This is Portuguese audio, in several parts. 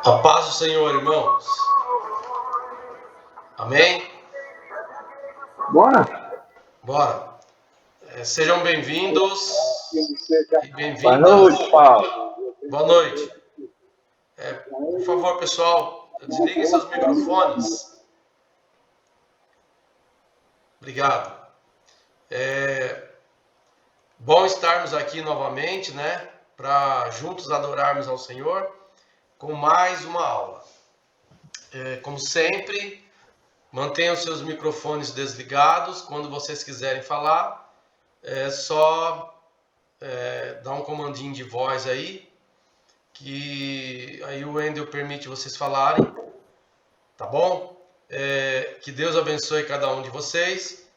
A paz do Senhor, irmãos. Amém? Bora? Bora. Sejam bem-vindos e Boa bem-vindas. noite, Paulo. Boa noite. Por favor, pessoal, desliguem seus microfones. Obrigado. Bom estarmos aqui novamente, né? Para juntos adorarmos ao Senhor com mais uma aula. Como sempre, mantenham seus microfones desligados. Quando vocês quiserem falar, é só dar um comandinho de voz aí, que aí o Wendel permite vocês falarem, tá bom? Que Deus abençoe cada um de vocês,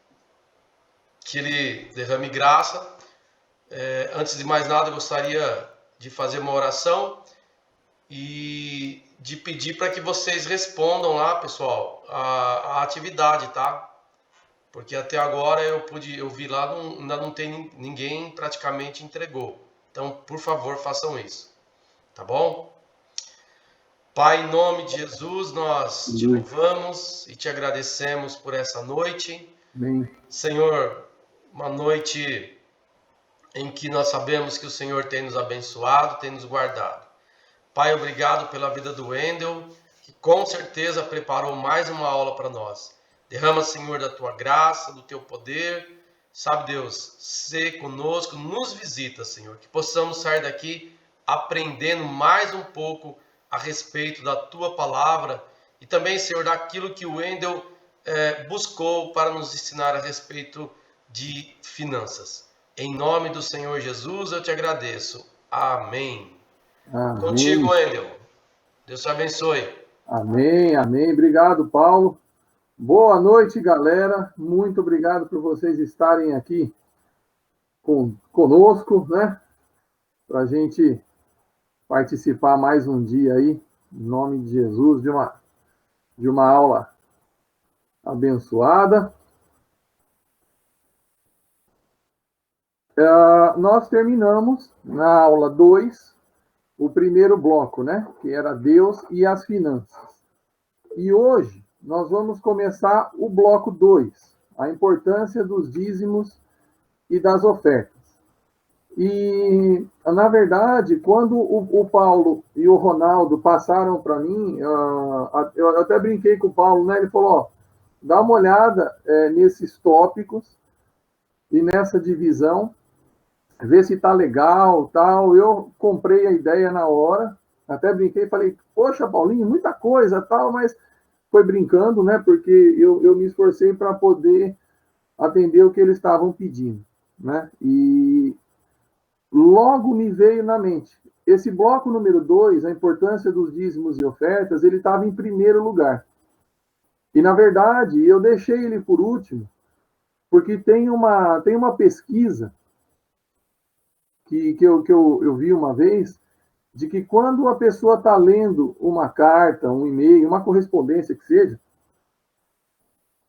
que Ele derrame graça. Antes de mais nada, eu gostaria de fazer uma oração e de pedir para que vocês respondam lá, pessoal, a atividade, tá? Porque até agora eu vi lá, ainda não tem ninguém praticamente entregou. Então, por favor, façam isso, tá bom? Pai, em nome de Jesus, nós te louvamos e te agradecemos por essa noite. Amém. Senhor, uma noite em que nós sabemos que o Senhor tem nos abençoado, tem nos guardado. Pai, obrigado pela vida do Wendel, que com certeza preparou mais uma aula para nós. Derrama, Senhor, da tua graça, do teu poder. Sabe, Deus, sê conosco, nos visita, Senhor, que possamos sair daqui aprendendo mais um pouco a respeito da tua palavra e também, Senhor, daquilo que o Wendel buscou para nos ensinar a respeito de finanças. Em nome do Senhor Jesus, eu te agradeço. Amém. Amém. Contigo, Wendel. Deus te abençoe. Amém, amém. Obrigado, Paulo. Boa noite, galera. Muito obrigado por vocês estarem aqui conosco, né? Para a gente participar mais um dia aí, em nome de Jesus, de uma aula abençoada. Nós terminamos na aula 2 o primeiro bloco, né? Que era Deus e as finanças. E hoje nós vamos começar o bloco 2, a importância dos dízimos e das ofertas. E, na verdade, quando o Paulo e o Ronaldo passaram para mim, eu até brinquei com o Paulo, né? Ele falou, ó, dá uma olhada nesses tópicos e nessa divisão, ver se tá legal, tal. Eu comprei a ideia na hora, até brinquei, falei, poxa, Paulinho, muita coisa, tal, mas foi brincando, né? Porque eu me esforcei para poder atender o que eles estavam pedindo, né? E logo me veio na mente, esse bloco número 2, a importância dos dízimos e ofertas, ele estava em primeiro lugar. E, na verdade, eu deixei ele por último, porque tem uma pesquisa que eu vi uma vez, de que quando a pessoa está lendo uma carta, um e-mail, uma correspondência que seja,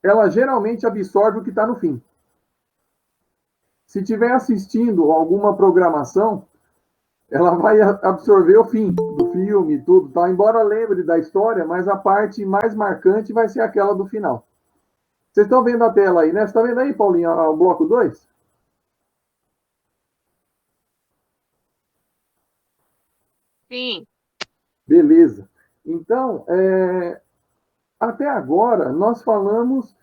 ela geralmente absorve o que está no fim. Se estiver assistindo alguma programação, ela vai absorver o fim do filme e tudo, tá? Embora lembre da história, mas a parte mais marcante vai ser aquela do final. Vocês estão vendo a tela aí, né? Você está vendo aí, Paulinho, o bloco 2? Sim. Beleza. Então, até agora, nós falamos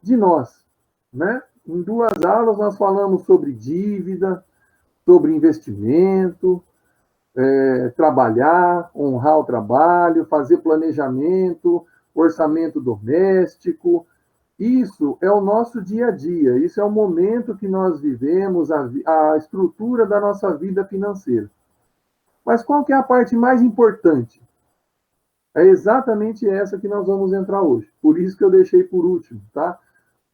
de nós, né? Em 2 aulas, nós falamos sobre dívida, sobre investimento, trabalhar, honrar o trabalho, fazer planejamento, orçamento doméstico. Isso é o nosso dia a dia, isso é o momento que nós vivemos, a estrutura da nossa vida financeira. Mas qual que é a parte mais importante? É exatamente essa que nós vamos entrar hoje. Por isso que eu deixei por último, tá?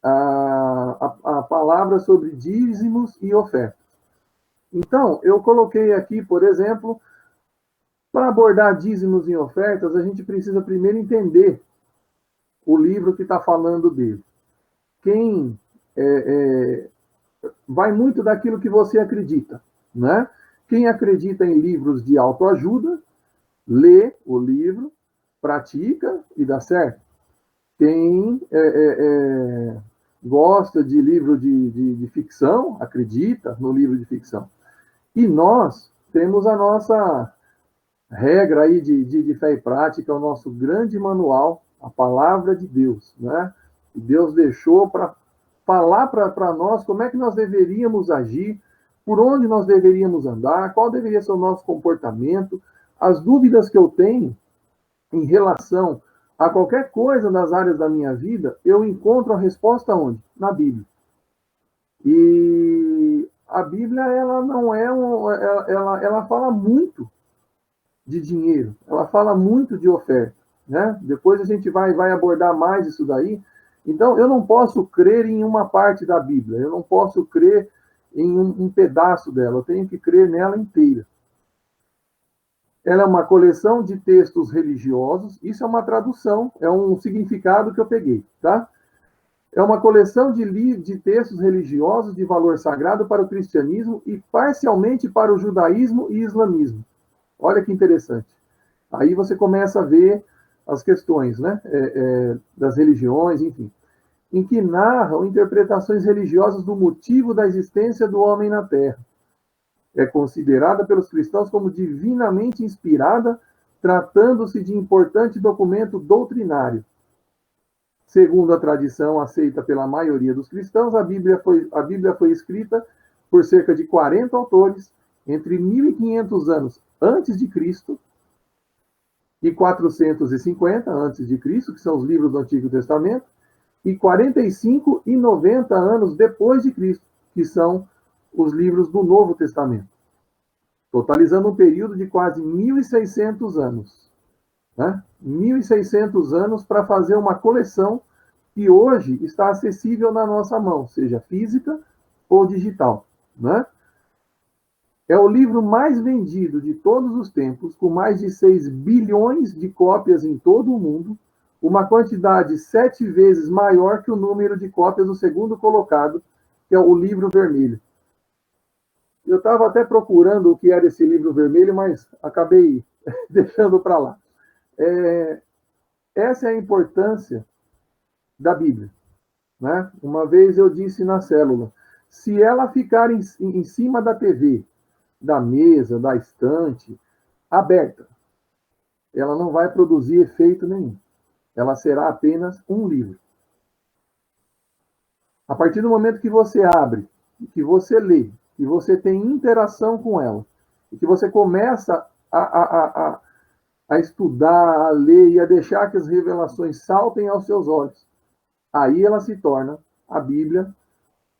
A palavra sobre dízimos e ofertas. Então, eu coloquei aqui, por exemplo, para abordar dízimos e ofertas, a gente precisa primeiro entender o livro que está falando dele. Quem vai muito daquilo que você acredita, né? Quem acredita em livros de autoajuda lê o livro, pratica e dá certo. Quem gosta de livro de ficção, acredita no livro de ficção. E nós temos a nossa regra aí de fé e prática, o nosso grande manual, a palavra de Deus, né? E Deus deixou para falar para nós como é que nós deveríamos agir, por onde nós deveríamos andar, qual deveria ser o nosso comportamento. As dúvidas que eu tenho em relação a qualquer coisa nas áreas da minha vida, eu encontro a resposta onde? Na Bíblia. E a Bíblia, ela não é ela fala muito de dinheiro, ela fala muito de oferta, né? Depois a gente vai abordar mais isso daí. Então, eu não posso crer em uma parte da Bíblia, eu não posso crer em um pedaço dela, eu tenho que crer nela inteira. Ela é uma coleção de textos religiosos, isso é uma tradução, é um significado que eu peguei, tá? É uma coleção de textos religiosos de valor sagrado para o cristianismo e parcialmente para o judaísmo e islamismo. Olha que interessante. Aí você começa a ver as questões, né, das religiões, enfim, em que narram interpretações religiosas do motivo da existência do homem na Terra. É considerada pelos cristãos como divinamente inspirada, tratando-se de importante documento doutrinário. Segundo a tradição aceita pela maioria dos cristãos, a Bíblia foi escrita por cerca de 40 autores entre 1500 anos antes de Cristo e 450 antes de Cristo, que são os livros do Antigo Testamento, e 45 e 90 anos depois de Cristo, que são os livros do Novo Testamento, totalizando um período de quase 1.600 anos. Né? 1.600 anos para fazer uma coleção que hoje está acessível na nossa mão, seja física ou digital. Né? É o livro mais vendido de todos os tempos, com mais de 6 bilhões de cópias em todo o mundo, uma quantidade 7 vezes maior que o número de cópias do segundo colocado, que é o Livro Vermelho. Eu estava até procurando o que era esse Livro Vermelho, mas acabei deixando para lá. Essa é a importância da Bíblia. Né? Uma vez eu disse na célula, se ela ficar em cima da TV, da mesa, da estante, aberta, ela não vai produzir efeito nenhum. Ela será apenas um livro. A partir do momento que você abre, que você lê, que você tem interação com ela, e que você começa a estudar, a ler e a deixar que as revelações saltem aos seus olhos, aí ela se torna a Bíblia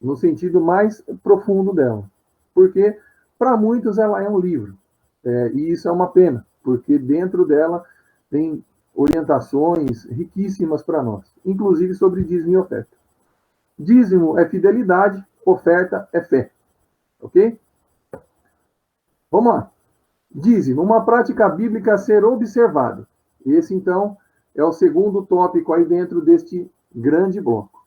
no sentido mais profundo dela. Porque, para muitos, ela é um livro. E isso é uma pena, porque dentro dela tem orientações riquíssimas para nós, inclusive sobre dízimo e oferta. Dízimo é fidelidade, oferta é fé. Ok? Vamos lá. Dízimo, uma prática bíblica a ser observada. Esse, então, é o segundo tópico aí dentro deste grande bloco.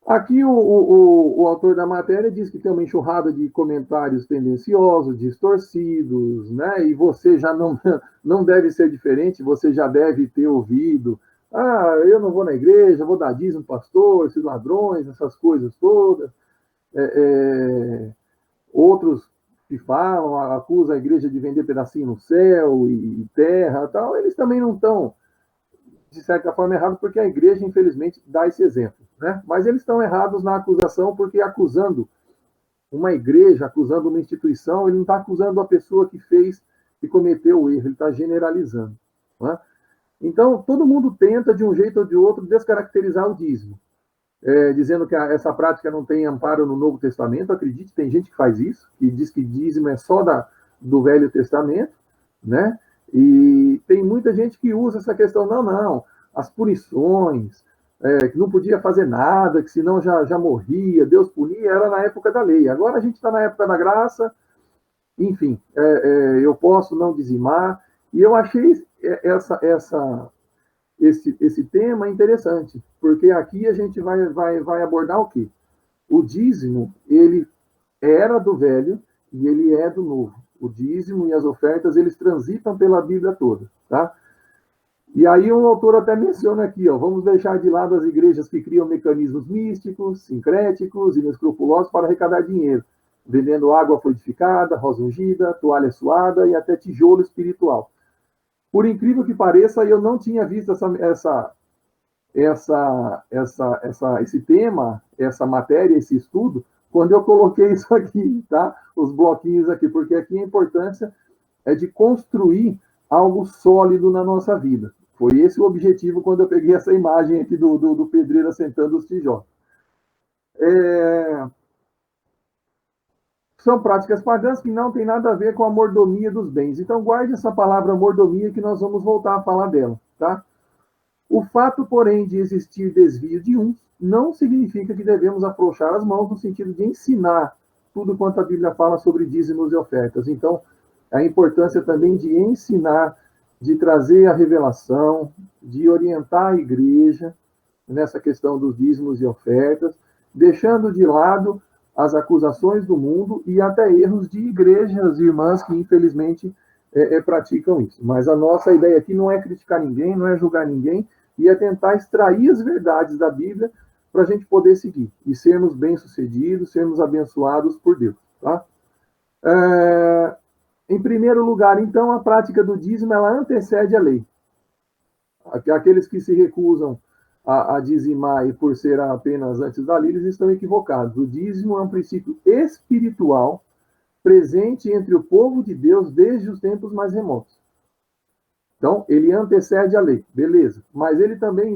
Aqui o autor da matéria diz que tem uma enxurrada de comentários tendenciosos, distorcidos, né? E você já não deve ser diferente, você já deve ter ouvido: ah, eu não vou na igreja, vou dar dízimo, pastor, esses ladrões, essas coisas todas. Outros que falam, acusam a igreja de vender pedacinho no céu e terra, tal, eles também não estão, de certa forma, errados, porque a igreja, infelizmente, dá esse exemplo. Né? Mas eles estão errados na acusação, porque acusando uma igreja, acusando uma instituição, ele não está acusando a pessoa que fez e cometeu o erro, ele está generalizando. Né? Então, todo mundo tenta, de um jeito ou de outro, descaracterizar o dízimo, dizendo que essa prática não tem amparo no Novo Testamento. Acredite, tem gente que faz isso, que diz que dízimo é só do Velho Testamento, né? E tem muita gente que usa essa questão, não, as punições, que não podia fazer nada, que senão já morria, Deus punia, era na época da lei. Agora a gente está na época da graça, enfim, eu posso não dizimar. E eu achei esse tema interessante, porque aqui a gente vai abordar o quê? O dízimo, ele era do Velho e ele é do Novo. O dízimo e as ofertas, eles transitam pela Bíblia toda, tá? E aí o autor até menciona aqui, ó, vamos deixar de lado as igrejas que criam mecanismos místicos, sincréticos e inescrupulosos para arrecadar dinheiro, vendendo água fluidificada, rosa ungida, toalha suada e até tijolo espiritual. Por incrível que pareça, eu não tinha visto esse tema, essa matéria, esse estudo, quando eu coloquei isso aqui, tá? Os bloquinhos aqui, porque aqui a importância é de construir algo sólido na nossa vida. Foi esse o objetivo quando eu peguei essa imagem aqui do pedreiro assentando os tijolos. São práticas pagãs que não tem nada a ver com a mordomia dos bens. Então, guarde essa palavra mordomia que nós vamos voltar a falar dela, tá? O fato, porém, de existir desvio de uns, não significa que devemos afrouxar as mãos no sentido de ensinar tudo quanto a Bíblia fala sobre dízimos e ofertas. Então, a importância também de ensinar, de trazer a revelação, de orientar a igreja nessa questão dos dízimos e ofertas, deixando de lado as acusações do mundo e até erros de igrejas irmãs que, infelizmente, praticam isso. Mas a nossa ideia aqui não é criticar ninguém, não é julgar ninguém, e é tentar extrair as verdades da Bíblia para a gente poder seguir e sermos bem-sucedidos, sermos abençoados por Deus, tá? Em primeiro lugar, então, a prática do dízimo, ela antecede a lei. Aqueles que se recusam a dizimar e por ser apenas antes da lei, eles estão equivocados. O dízimo é um princípio espiritual presente entre o povo de Deus desde os tempos mais remotos. Então, ele antecede a lei, beleza. Mas ele também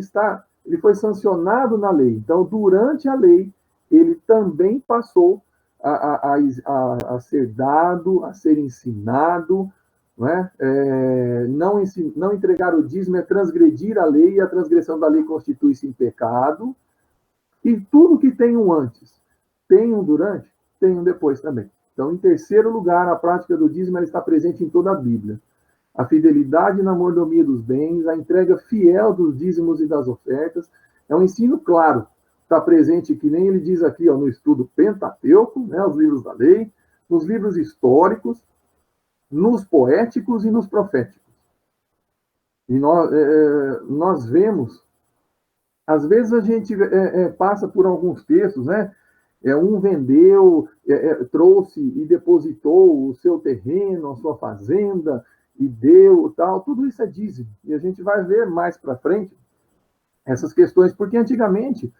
ele foi sancionado na lei. Então, durante a lei, ele também passou a ser dado, a ser ensinado, não é? Não entregar o dízimo é transgredir a lei, e a transgressão da lei constitui-se em pecado. E tudo que tem um antes, tem um durante, tem um depois também. Então, em terceiro lugar, a prática do dízimo ela está presente em toda a Bíblia. A fidelidade na mordomia dos bens, a entrega fiel dos dízimos e das ofertas, é um ensino claro. Está presente, que nem ele diz aqui, ó, no estudo Pentateuco, né, os livros da lei, nos livros históricos, nos poéticos e nos proféticos. E nós vemos, às vezes a gente passa por alguns textos, né? Um vendeu, trouxe e depositou o seu terreno, a sua fazenda, e deu, tal, tudo isso é dízimo. E a gente vai ver mais para frente essas questões, porque antigamente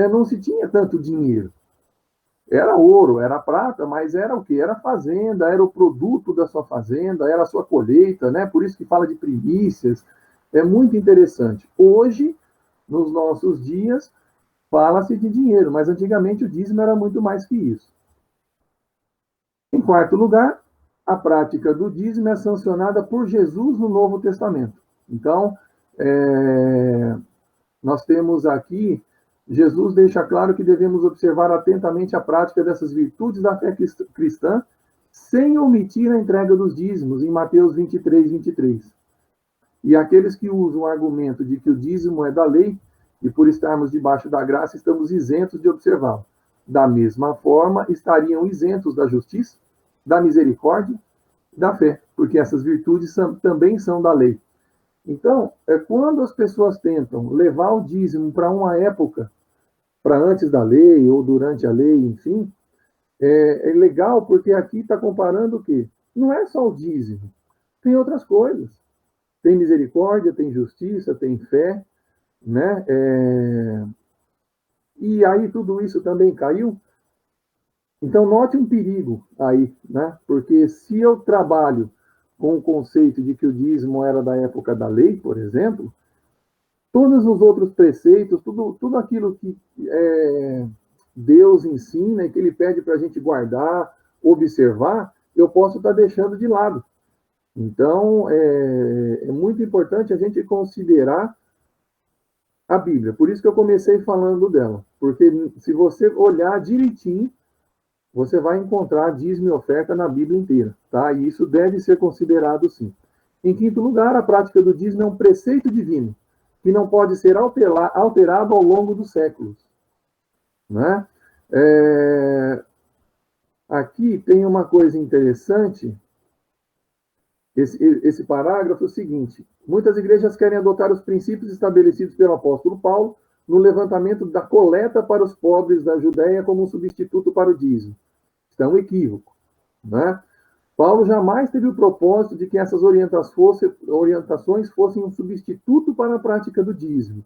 não se tinha tanto dinheiro. Era ouro, era prata, mas era o quê? Era fazenda, era o produto da sua fazenda, era a sua colheita, né? Por isso que fala de primícias. É muito interessante. Hoje, nos nossos dias, fala-se de dinheiro, mas antigamente o dízimo era muito mais que isso. Em quarto lugar, a prática do dízimo é sancionada por Jesus no Novo Testamento. Então, nós temos aqui, Jesus deixa claro que devemos observar atentamente a prática dessas virtudes da fé cristã, sem omitir a entrega dos dízimos, em Mateus 23, 23. E aqueles que usam o argumento de que o dízimo é da lei, e por estarmos debaixo da graça, estamos isentos de observá-lo. Da mesma forma, estariam isentos da justiça, da misericórdia, da fé, porque essas virtudes também são da lei. Então, quando as pessoas tentam levar o dízimo para uma época, para antes da lei ou durante a lei, enfim, é legal porque aqui está comparando o quê? Não é só o dízimo, tem outras coisas. Tem misericórdia, tem justiça, tem fé, né? E aí tudo isso também caiu. Então, note um perigo aí, né? Porque se eu trabalho com o conceito de que o dízimo era da época da lei, por exemplo, todos os outros preceitos, tudo aquilo que Deus ensina e que Ele pede para a gente guardar, observar, eu posso estar deixando de lado. Então, é muito importante a gente considerar a Bíblia. Por isso que eu comecei falando dela. Porque se você olhar direitinho, você vai encontrar dízimo e oferta na Bíblia inteira, tá? E isso deve ser considerado, sim. Em quinto lugar, a prática do dízimo é um preceito divino, que não pode ser alterado ao longo dos séculos, né? Aqui tem uma coisa interessante, esse parágrafo é o seguinte: muitas igrejas querem adotar os princípios estabelecidos pelo apóstolo Paulo no levantamento da coleta para os pobres da Judéia como um substituto para o dízimo. Isso é um equívoco, né? Paulo jamais teve o propósito de que essas orientações fossem um substituto para a prática do dízimo.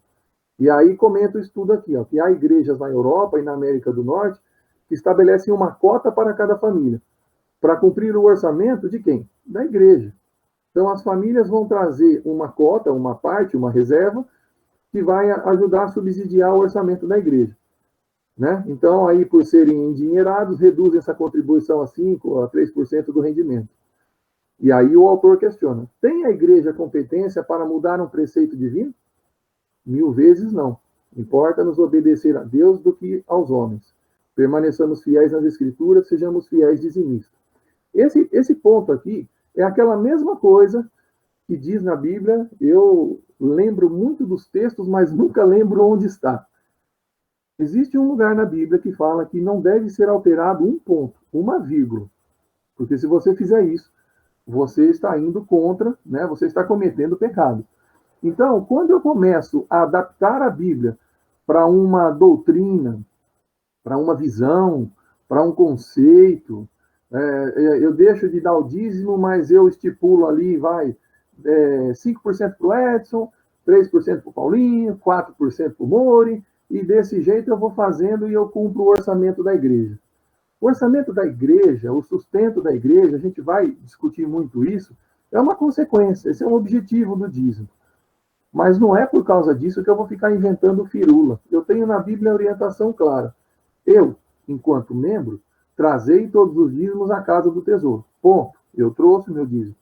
E aí comenta o estudo aqui, ó, que há igrejas na Europa e na América do Norte que estabelecem uma cota para cada família, para cumprir o orçamento de quem? Da igreja. Então, as famílias vão trazer uma cota, uma parte, uma reserva, que vai ajudar a subsidiar o orçamento da igreja, né? Então, aí, por serem endinheirados, reduzem essa contribuição a 5% a 3% do rendimento. E aí o autor questiona: tem a igreja competência para mudar um preceito divino? 1000 vezes não. Importa-nos obedecer a Deus do que aos homens. Permaneçamos fiéis nas Escrituras, sejamos fiéis dizimistas. Esse ponto aqui é aquela mesma coisa que diz na Bíblia. Eu lembro muito dos textos, mas nunca lembro onde está. Existe um lugar na Bíblia que fala que não deve ser alterado um ponto, uma vírgula. Porque se você fizer isso, você está indo contra, né? Você está cometendo pecado. Então, quando eu começo a adaptar a Bíblia para uma doutrina, para uma visão, para um conceito, eu deixo de dar o dízimo, mas eu estipulo ali, 5% para o Edson, 3% para o Paulinho, 4% para o Mori, e desse jeito eu vou fazendo e eu cumpro o orçamento da igreja. O orçamento da igreja, o sustento da igreja, a gente vai discutir muito isso, é uma consequência, esse é um objetivo do dízimo. Mas não é por causa disso que eu vou ficar inventando firula. Eu tenho na Bíblia a orientação clara. Eu, enquanto membro, trazei todos os dízimos à casa do tesouro. Ponto. Eu trouxe o meu dízimo.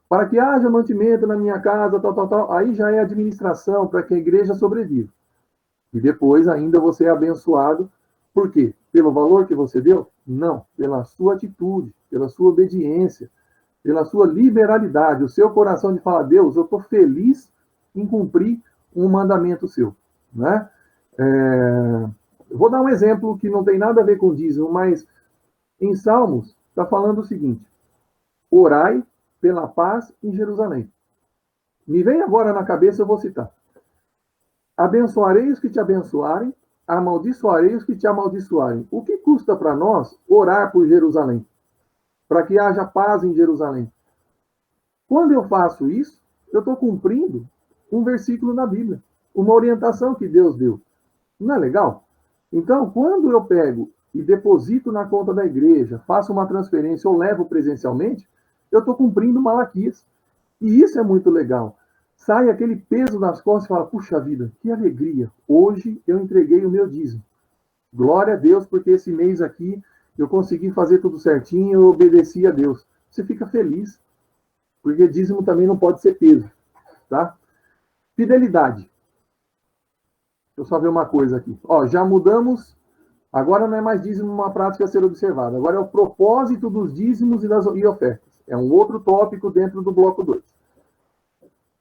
Para que haja mantimento na minha casa, tal. Aí já é administração para que a igreja sobreviva. E depois ainda você é abençoado. Por quê? Pelo valor que você deu? Não. Pela sua atitude, pela sua obediência, pela sua liberalidade. O seu coração de falar: Deus, eu estou feliz em cumprir um mandamento seu, né? Vou dar um exemplo que não tem nada a ver com dízimo, mas em Salmos está falando o seguinte: orai pela paz em Jerusalém. Me vem agora na cabeça, eu vou citar: abençoarei os que te abençoarem, amaldiçoarei os que te amaldiçoarem. O que custa para nós orar por Jerusalém? Para que haja paz em Jerusalém. Quando eu faço isso, eu estou cumprindo um versículo na Bíblia, uma orientação que Deus deu. Não é legal? Então, quando eu pego e deposito na conta da igreja, faço uma transferência ou levo presencialmente, eu estou cumprindo Malaquias. E isso é muito legal. Sai aquele peso das costas e fala: puxa vida, que alegria, hoje eu entreguei o meu dízimo. Glória a Deus, porque esse mês aqui eu consegui fazer tudo certinho, eu obedeci a Deus. Você fica feliz, porque dízimo também não pode ser peso, tá? Fidelidade. Deixa eu só ver uma coisa aqui. Ó, já mudamos. Agora não é mais dízimo uma prática a ser observada. Agora é o propósito dos dízimos e ofertas. É um outro tópico dentro do bloco 2.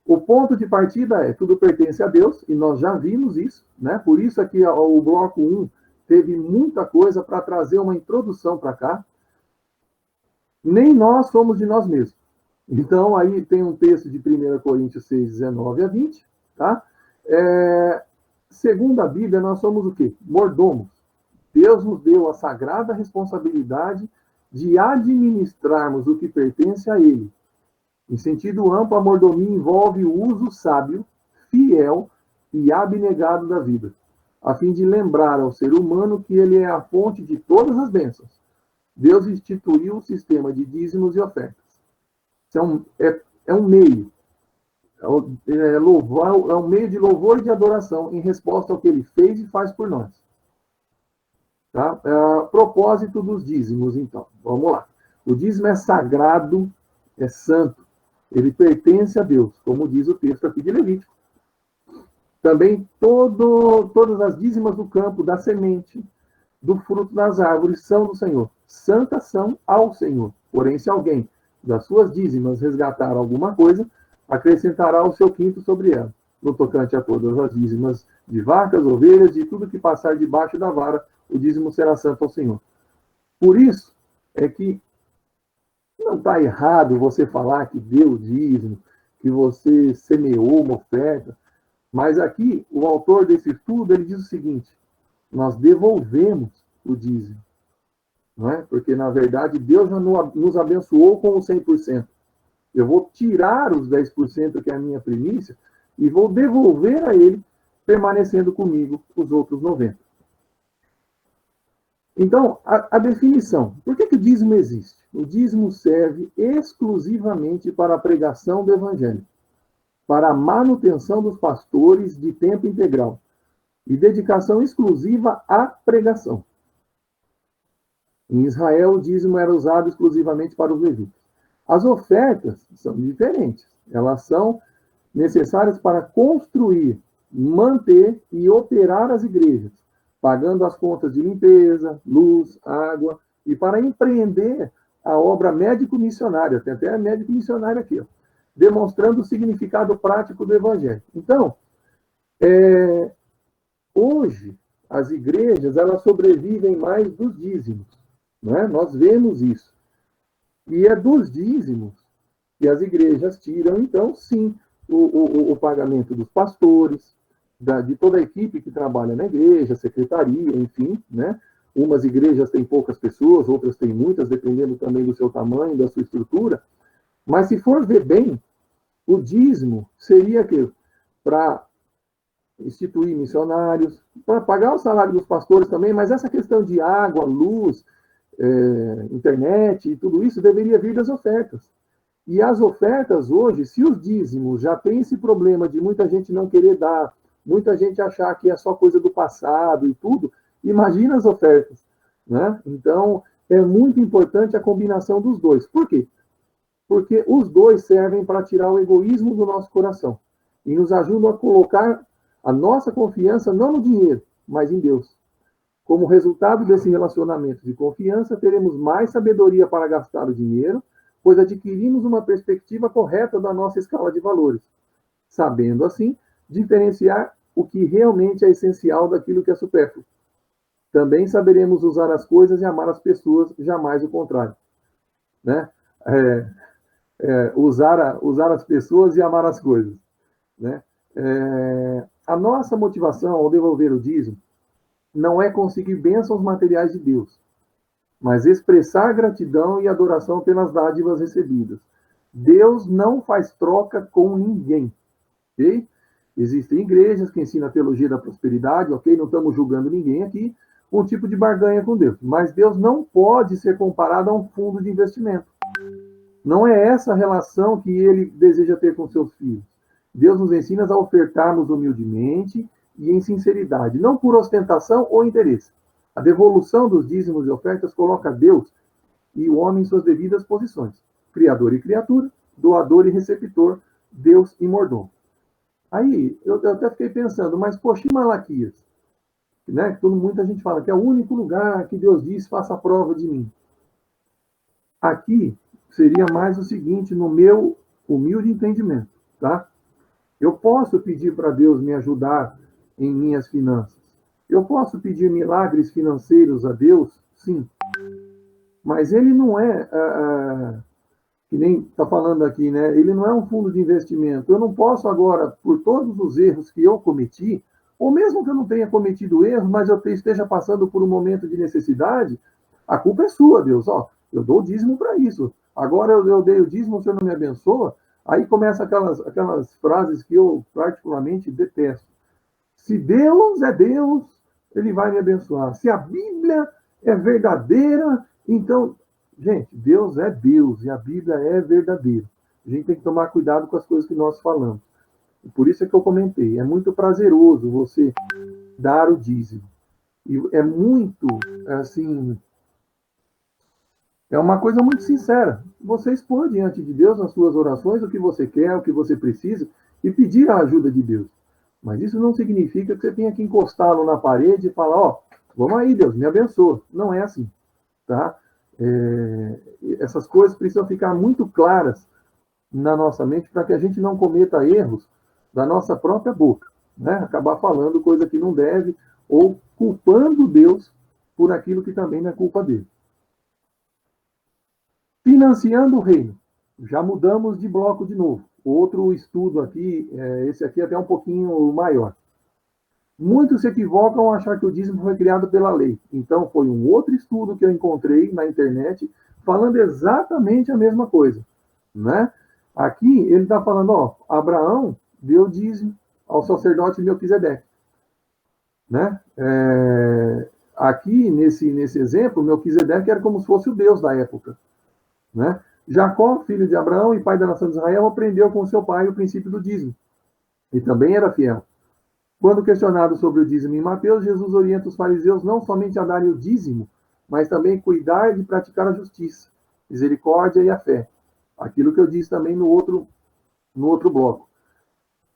O ponto de partida é: tudo pertence a Deus, e nós já vimos isso, né? Por isso aqui o bloco 1 teve muita coisa para trazer uma introdução para cá. Nem nós somos de nós mesmos. Então, aí tem um texto de 1 Coríntios 6, 19 a 20, tá? Segundo a Bíblia, nós somos o quê? Mordomos. Deus nos deu a sagrada responsabilidade de administrarmos o que pertence a Ele. Em sentido amplo, a mordomia envolve o uso sábio, fiel e abnegado da vida, a fim de lembrar ao ser humano que ele é a fonte de todas as bênçãos. Deus instituiu o sistema de dízimos e ofertas. Isso é um meio. É um meio de louvor e de adoração em resposta ao que ele fez e faz por nós. Tá? Propósito dos dízimos, então. Vamos lá. O dízimo é sagrado, é santo. Ele pertence a Deus, como diz o texto aqui de Levítico. Também todas as dízimas do campo, da semente, do fruto das árvores são do Senhor. Santas são ao Senhor. Porém, se alguém das suas dízimas resgatar alguma coisa, acrescentará o seu quinto sobre ela, no tocante a todas as dízimas de vacas, ovelhas, de tudo que passar debaixo da vara, o dízimo será santo ao Senhor. Por isso é que Não está errado você falar que deu o dízimo, que você semeou uma oferta, mas aqui o autor desse estudo ele diz o seguinte: nós devolvemos o dízimo, não é? Porque na verdade Deus já nos abençoou com o 100%. Eu vou tirar os 10% que é a minha primícia e vou devolver a ele, permanecendo comigo os outros 90%. Então, a definição. Por que o dízimo existe? O dízimo serve exclusivamente para a pregação do evangelho, para a manutenção dos pastores de tempo integral e dedicação exclusiva à pregação. Em Israel, o dízimo era usado exclusivamente para os levitas. As ofertas são diferentes. Elas são necessárias para construir, manter e operar as igrejas, pagando as contas de limpeza, luz, água, e para empreender a obra médico-missionária. Tem até médico-missionário aqui, ó, demonstrando o significado prático do evangelho. Então, hoje, as igrejas elas sobrevivem mais dos dízimos. Não é? Nós vemos isso. E é dos dízimos que as igrejas tiram, então, sim, o pagamento dos pastores, de toda a equipe que trabalha na igreja, secretaria, enfim, né? Umas igrejas têm poucas pessoas, outras têm muitas, dependendo também do seu tamanho, da sua estrutura. Mas se for ver bem, o dízimo seria para instituir missionários, para pagar o salário dos pastores também, mas essa questão de água, luz, internet e tudo isso deveria vir das ofertas. E as ofertas hoje, se os dízimos já tem esse problema de muita gente não querer dar, muita gente achar que é só coisa do passado e tudo, imagina as ofertas, né? Então, é muito importante a combinação dos dois. Por quê? Porque os dois servem para tirar o egoísmo do nosso coração e nos ajudam a colocar a nossa confiança não no dinheiro, mas em Deus. Como resultado desse relacionamento de confiança, teremos mais sabedoria para gastar o dinheiro, pois adquirimos uma perspectiva correta da nossa escala de valores, sabendo, assim, diferenciar o que realmente é essencial daquilo que é supérfluo. Também saberemos usar as coisas e amar as pessoas, jamais o contrário. Né? Usar as pessoas e amar as coisas. Né? A nossa motivação ao devolver o dízimo não é conseguir bênçãos materiais de Deus, mas expressar gratidão e adoração pelas dádivas recebidas. Deus não faz troca com ninguém. Ok? Existem igrejas que ensinam a teologia da prosperidade, ok? Não estamos julgando ninguém aqui, um tipo de barganha com Deus. Mas Deus não pode ser comparado a um fundo de investimento. Não é essa a relação que ele deseja ter com seus filhos. Deus nos ensina a ofertarmos humildemente e em sinceridade, não por ostentação ou interesse. A devolução dos dízimos e ofertas coloca Deus e o homem em suas devidas posições. Criador e criatura, doador e receptor, Deus e mordomo. Aí, eu até fiquei pensando, mas poxa, e Malaquias? Né? Muita gente fala que é o único lugar que Deus diz, faça a prova de mim. Aqui seria mais o seguinte, no meu humilde entendimento, tá? Eu posso pedir para Deus me ajudar em minhas finanças. Eu posso pedir milagres financeiros a Deus? Sim. Mas ele não é, que nem está falando aqui, né? Ele não é um fundo de investimento. Eu não posso agora, por todos os erros que eu cometi, ou mesmo que eu não tenha cometido erros, mas eu esteja passando por um momento de necessidade, a culpa é sua, Deus. Ó, eu dou o dízimo para isso. Agora eu dei o dízimo, o Senhor não me abençoa. Aí começa aquelas frases que eu particularmente detesto. Se Deus é Deus, ele vai me abençoar. Se a Bíblia é verdadeira, então, gente, Deus é Deus e a Bíblia é verdadeira. A gente tem que tomar cuidado com as coisas que nós falamos. E por isso é que eu comentei, é muito prazeroso você dar o dízimo. E é muito, assim, é uma coisa muito sincera. Você expor diante de Deus nas suas orações o que você quer, o que você precisa e pedir a ajuda de Deus. Mas isso não significa que você tenha que encostá-lo na parede e falar, ó, vamos aí, Deus, me abençoa. Não é assim, tá? Essas coisas precisam ficar muito claras na nossa mente para que a gente não cometa erros da nossa própria boca, né? Acabar falando coisa que não deve ou culpando Deus por aquilo que também não é culpa dele. Financiando o reino. Já mudamos de bloco de novo. Outro estudo aqui, esse aqui é até um pouquinho maior. Muitos se equivocam ao achar que o dízimo foi criado pela lei. Então, foi um outro estudo que eu encontrei na internet falando exatamente a mesma coisa, né? Aqui ele está falando, ó, Abraão deu dízimo ao sacerdote Melquisedeque, né? Aqui, nesse exemplo, Melquisedeque era como se fosse o Deus da época, né? Jacó, filho de Abraão e pai da nação de Israel, aprendeu com seu pai o princípio do dízimo e também era fiel. Quando questionado sobre o dízimo em Mateus, Jesus orienta os fariseus não somente a darem o dízimo, mas também cuidar de praticar a justiça, misericórdia e a fé. Aquilo que eu disse também no outro bloco.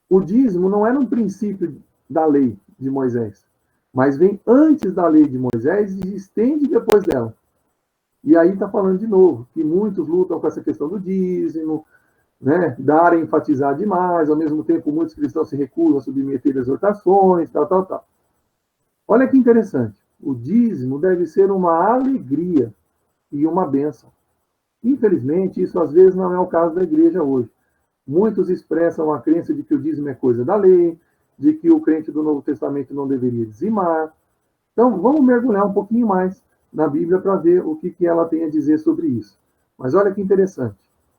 O dízimo não era um princípio da lei de Moisés, mas vem antes da lei de Moisés e se estende depois dela. E aí está falando de novo, que muitos lutam com essa questão do dízimo, né, dar a enfatizar demais, ao mesmo tempo muitos cristãos se recusam a submeter exortações, tal. Olha que interessante, o dízimo deve ser uma alegria e uma bênção. Infelizmente, isso às vezes não é o caso da igreja hoje. Muitos expressam a crença de que o dízimo é coisa da lei, de que o crente do Novo Testamento não deveria dizimar. Então, vamos mergulhar um pouquinho mais na Bíblia para ver o que ela tem a dizer sobre isso. Mas olha que interessante.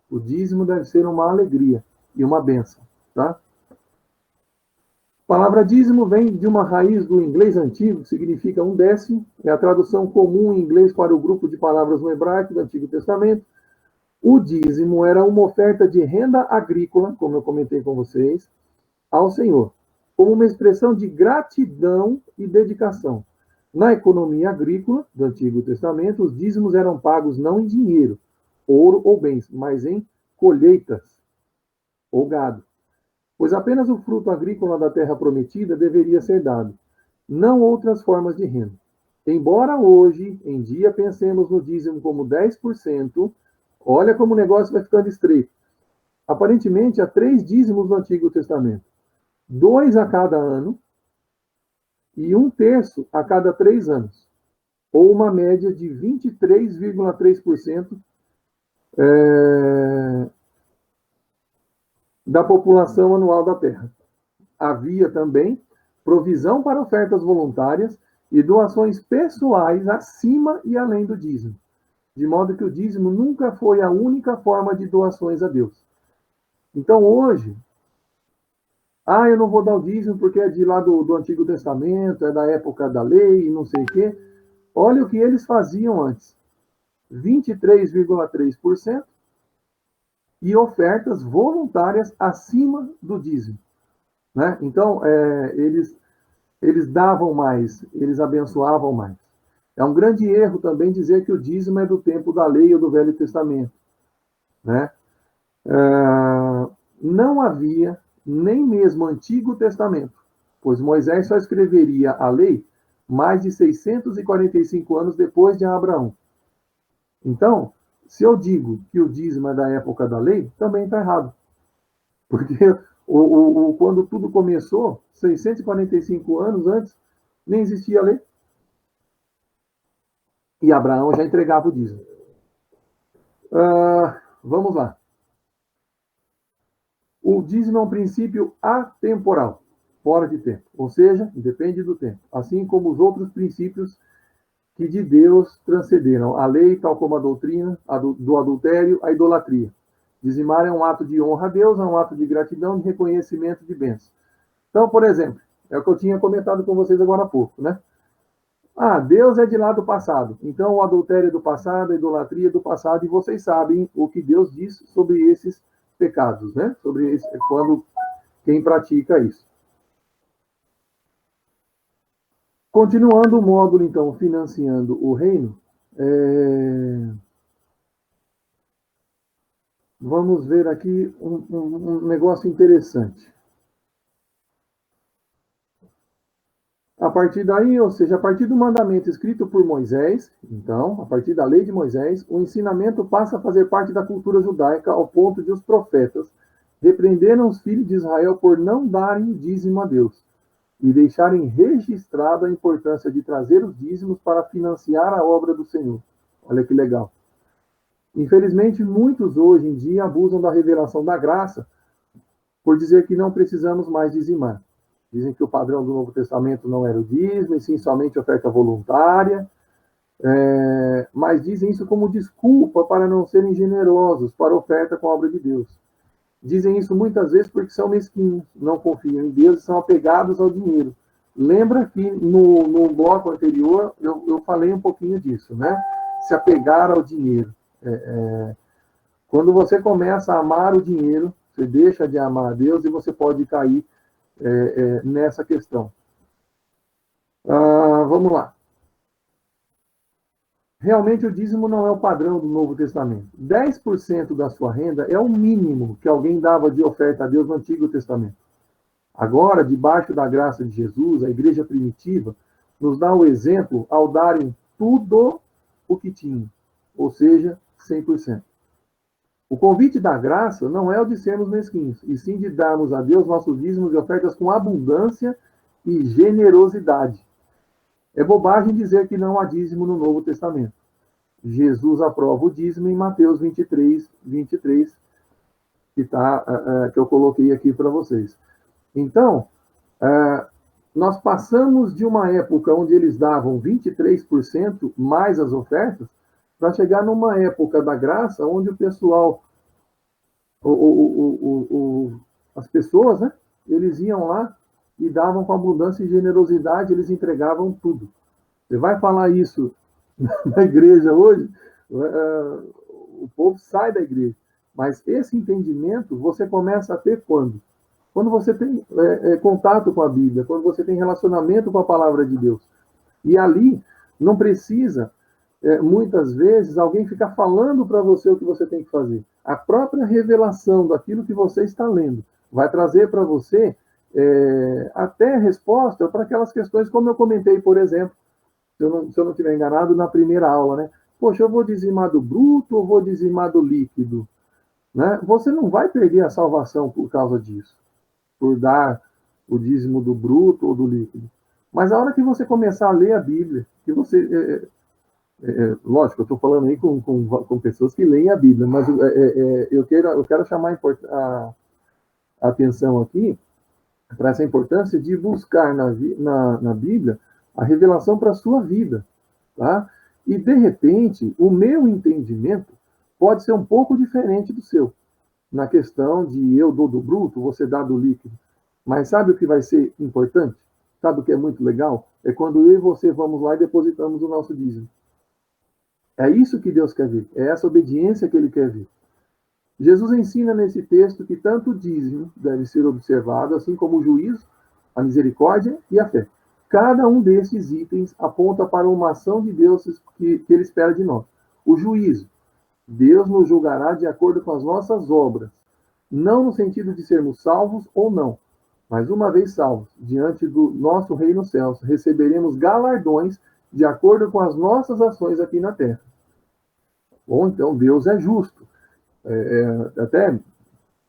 O dízimo deve ser uma alegria e uma bênção, tá? A palavra dízimo vem de uma raiz do inglês antigo, que significa 1/10, é a tradução comum em inglês para o grupo de palavras no hebraico do Antigo Testamento. O dízimo era uma oferta de renda agrícola, como eu comentei com vocês, ao Senhor, como uma expressão de gratidão e dedicação. Na economia agrícola do Antigo Testamento, os dízimos eram pagos não em dinheiro, ouro ou bens, mas em colheitas ou gado, pois apenas o fruto agrícola da terra prometida deveria ser dado, não outras formas de renda. Embora hoje em dia pensemos no dízimo como 10%, olha como o negócio vai ficando estreito. Aparentemente, há 3 dízimos no Antigo Testamento. 2 a cada ano e 1/3 a cada 3 anos. Ou uma média de 23,3% da população anual da Terra. Havia também provisão para ofertas voluntárias e doações pessoais acima e além do dízimo, de modo que o dízimo nunca foi a única forma de doações a Deus. Então, hoje, eu não vou dar o dízimo porque é de lá do Antigo Testamento, é da época da lei e não sei o quê. Olha o que eles faziam antes. 23,3% e ofertas voluntárias acima do dízimo, né? Então, eles davam mais, eles abençoavam mais. É um grande erro também dizer que o dízimo é do tempo da lei ou do Velho Testamento, né? Não havia nem mesmo Antigo Testamento, pois Moisés só escreveria a lei mais de 645 anos depois de Abraão. Então, se eu digo que o dízimo é da época da lei, também está errado. Porque quando tudo começou, 645 anos antes, nem existia a lei. E Abraão já entregava o dízimo. Vamos lá. O dízimo é um princípio atemporal, fora de tempo. Ou seja, depende do tempo. Assim como os outros princípios que de Deus transcenderam a lei, tal como a doutrina do adultério, a idolatria. Dizimar é um ato de honra a Deus, é um ato de gratidão, de reconhecimento de bênçãos. Então, por exemplo, é o que eu tinha comentado com vocês agora há pouco, né? Deus é de lá do passado. Então, o adultério é do passado, a idolatria é do passado, e vocês sabem o que Deus diz sobre esses pecados, né? Sobre quem pratica isso. Continuando o módulo, então, financiando o reino, vamos ver aqui um negócio interessante. A partir daí, ou seja, a partir do mandamento escrito por Moisés, então, a partir da lei de Moisés, o ensinamento passa a fazer parte da cultura judaica ao ponto de os profetas repreenderam os filhos de Israel por não darem o dízimo a Deus e deixarem registrado a importância de trazer os dízimos para financiar a obra do Senhor. Olha que legal. Infelizmente, muitos hoje em dia abusam da revelação da graça por dizer que não precisamos mais dizimar. Dizem que o padrão do Novo Testamento não era o dízimo, e sim somente oferta voluntária, mas dizem isso como desculpa para não serem generosos para a oferta com a obra de Deus. Dizem isso muitas vezes porque são mesquinhos, não confiam em Deus e são apegados ao dinheiro. Lembra que no bloco anterior eu falei um pouquinho disso, né? Se apegar ao dinheiro. Quando você começa a amar o dinheiro, você deixa de amar a Deus e você pode cair nessa questão. Vamos lá. Realmente o dízimo não é o padrão do Novo Testamento. 10% da sua renda é o mínimo que alguém dava de oferta a Deus no Antigo Testamento. Agora, debaixo da graça de Jesus, a igreja primitiva nos dá o exemplo ao darem tudo o que tinham, ou seja, 100%. O convite da graça não é o de sermos mesquinhos, e sim de darmos a Deus nossos dízimos e ofertas com abundância e generosidade. É bobagem dizer que não há dízimo no Novo Testamento. Jesus aprova o dízimo em Mateus 23, que eu coloquei aqui para vocês. Então, nós passamos de uma época onde eles davam 23% mais as ofertas, para chegar numa época da graça, onde o pessoal, as pessoas, né, eles iam lá e davam com abundância e generosidade, eles entregavam tudo. Você vai falar isso na igreja hoje, o povo sai da igreja. Mas esse entendimento você começa a ter quando? Quando você tem contato com a Bíblia, quando você tem relacionamento com a palavra de Deus. E ali não precisa, muitas vezes, alguém ficar falando para você o que você tem que fazer. A própria revelação daquilo que você está lendo vai trazer para você até resposta para aquelas questões, como eu comentei, por exemplo, se eu não estiver enganado, na primeira aula, né? Poxa, eu vou dizimar do bruto ou vou dizimar do líquido? Né? Você não vai perder a salvação por causa disso, por dar o dízimo do bruto ou do líquido. Mas a hora que você começar a ler a Bíblia, que você... lógico, eu estou falando aí com pessoas que leem a Bíblia, mas eu quero chamar a atenção aqui para essa importância de buscar na Bíblia a revelação para a sua vida, tá? E, de repente, o meu entendimento pode ser um pouco diferente do seu, na questão de eu dou do bruto, você dá do líquido. Mas sabe o que vai ser importante? Sabe o que é muito legal? É quando eu e você vamos lá e depositamos o nosso dízimo. É isso que Deus quer ver, é essa obediência que Ele quer ver. Jesus ensina nesse texto que tanto o dízimo deve ser observado, assim como o juízo, a misericórdia e a fé. Cada um desses itens aponta para uma ação de Deus que Ele espera de nós. O juízo. Deus nos julgará de acordo com as nossas obras, não no sentido de sermos salvos ou não, mas uma vez salvos, diante do nosso reino nos céus, receberemos galardões de acordo com as nossas ações aqui na terra. Bom, então Deus é justo. Até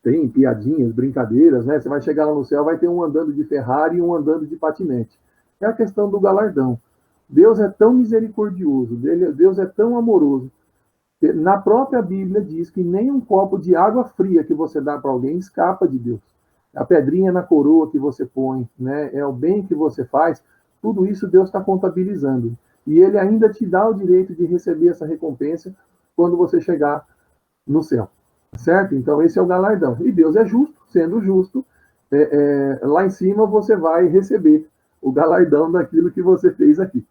tem piadinhas, brincadeiras, né? Você vai chegar lá no céu, vai ter um andando de Ferrari e um andando de patinete. É a questão do galardão. Deus é tão misericordioso, Deus é tão amoroso. Na própria Bíblia diz que nem um copo de água fria que você dá para alguém escapa de Deus. A pedrinha na coroa que você põe, né? É o bem que você faz, tudo isso Deus está contabilizando. E Ele ainda te dá o direito de receber essa recompensa quando você chegar no céu. Certo? Então esse é o galardão. E Deus é justo, sendo justo, lá em cima você vai receber o galardão daquilo que você fez aqui.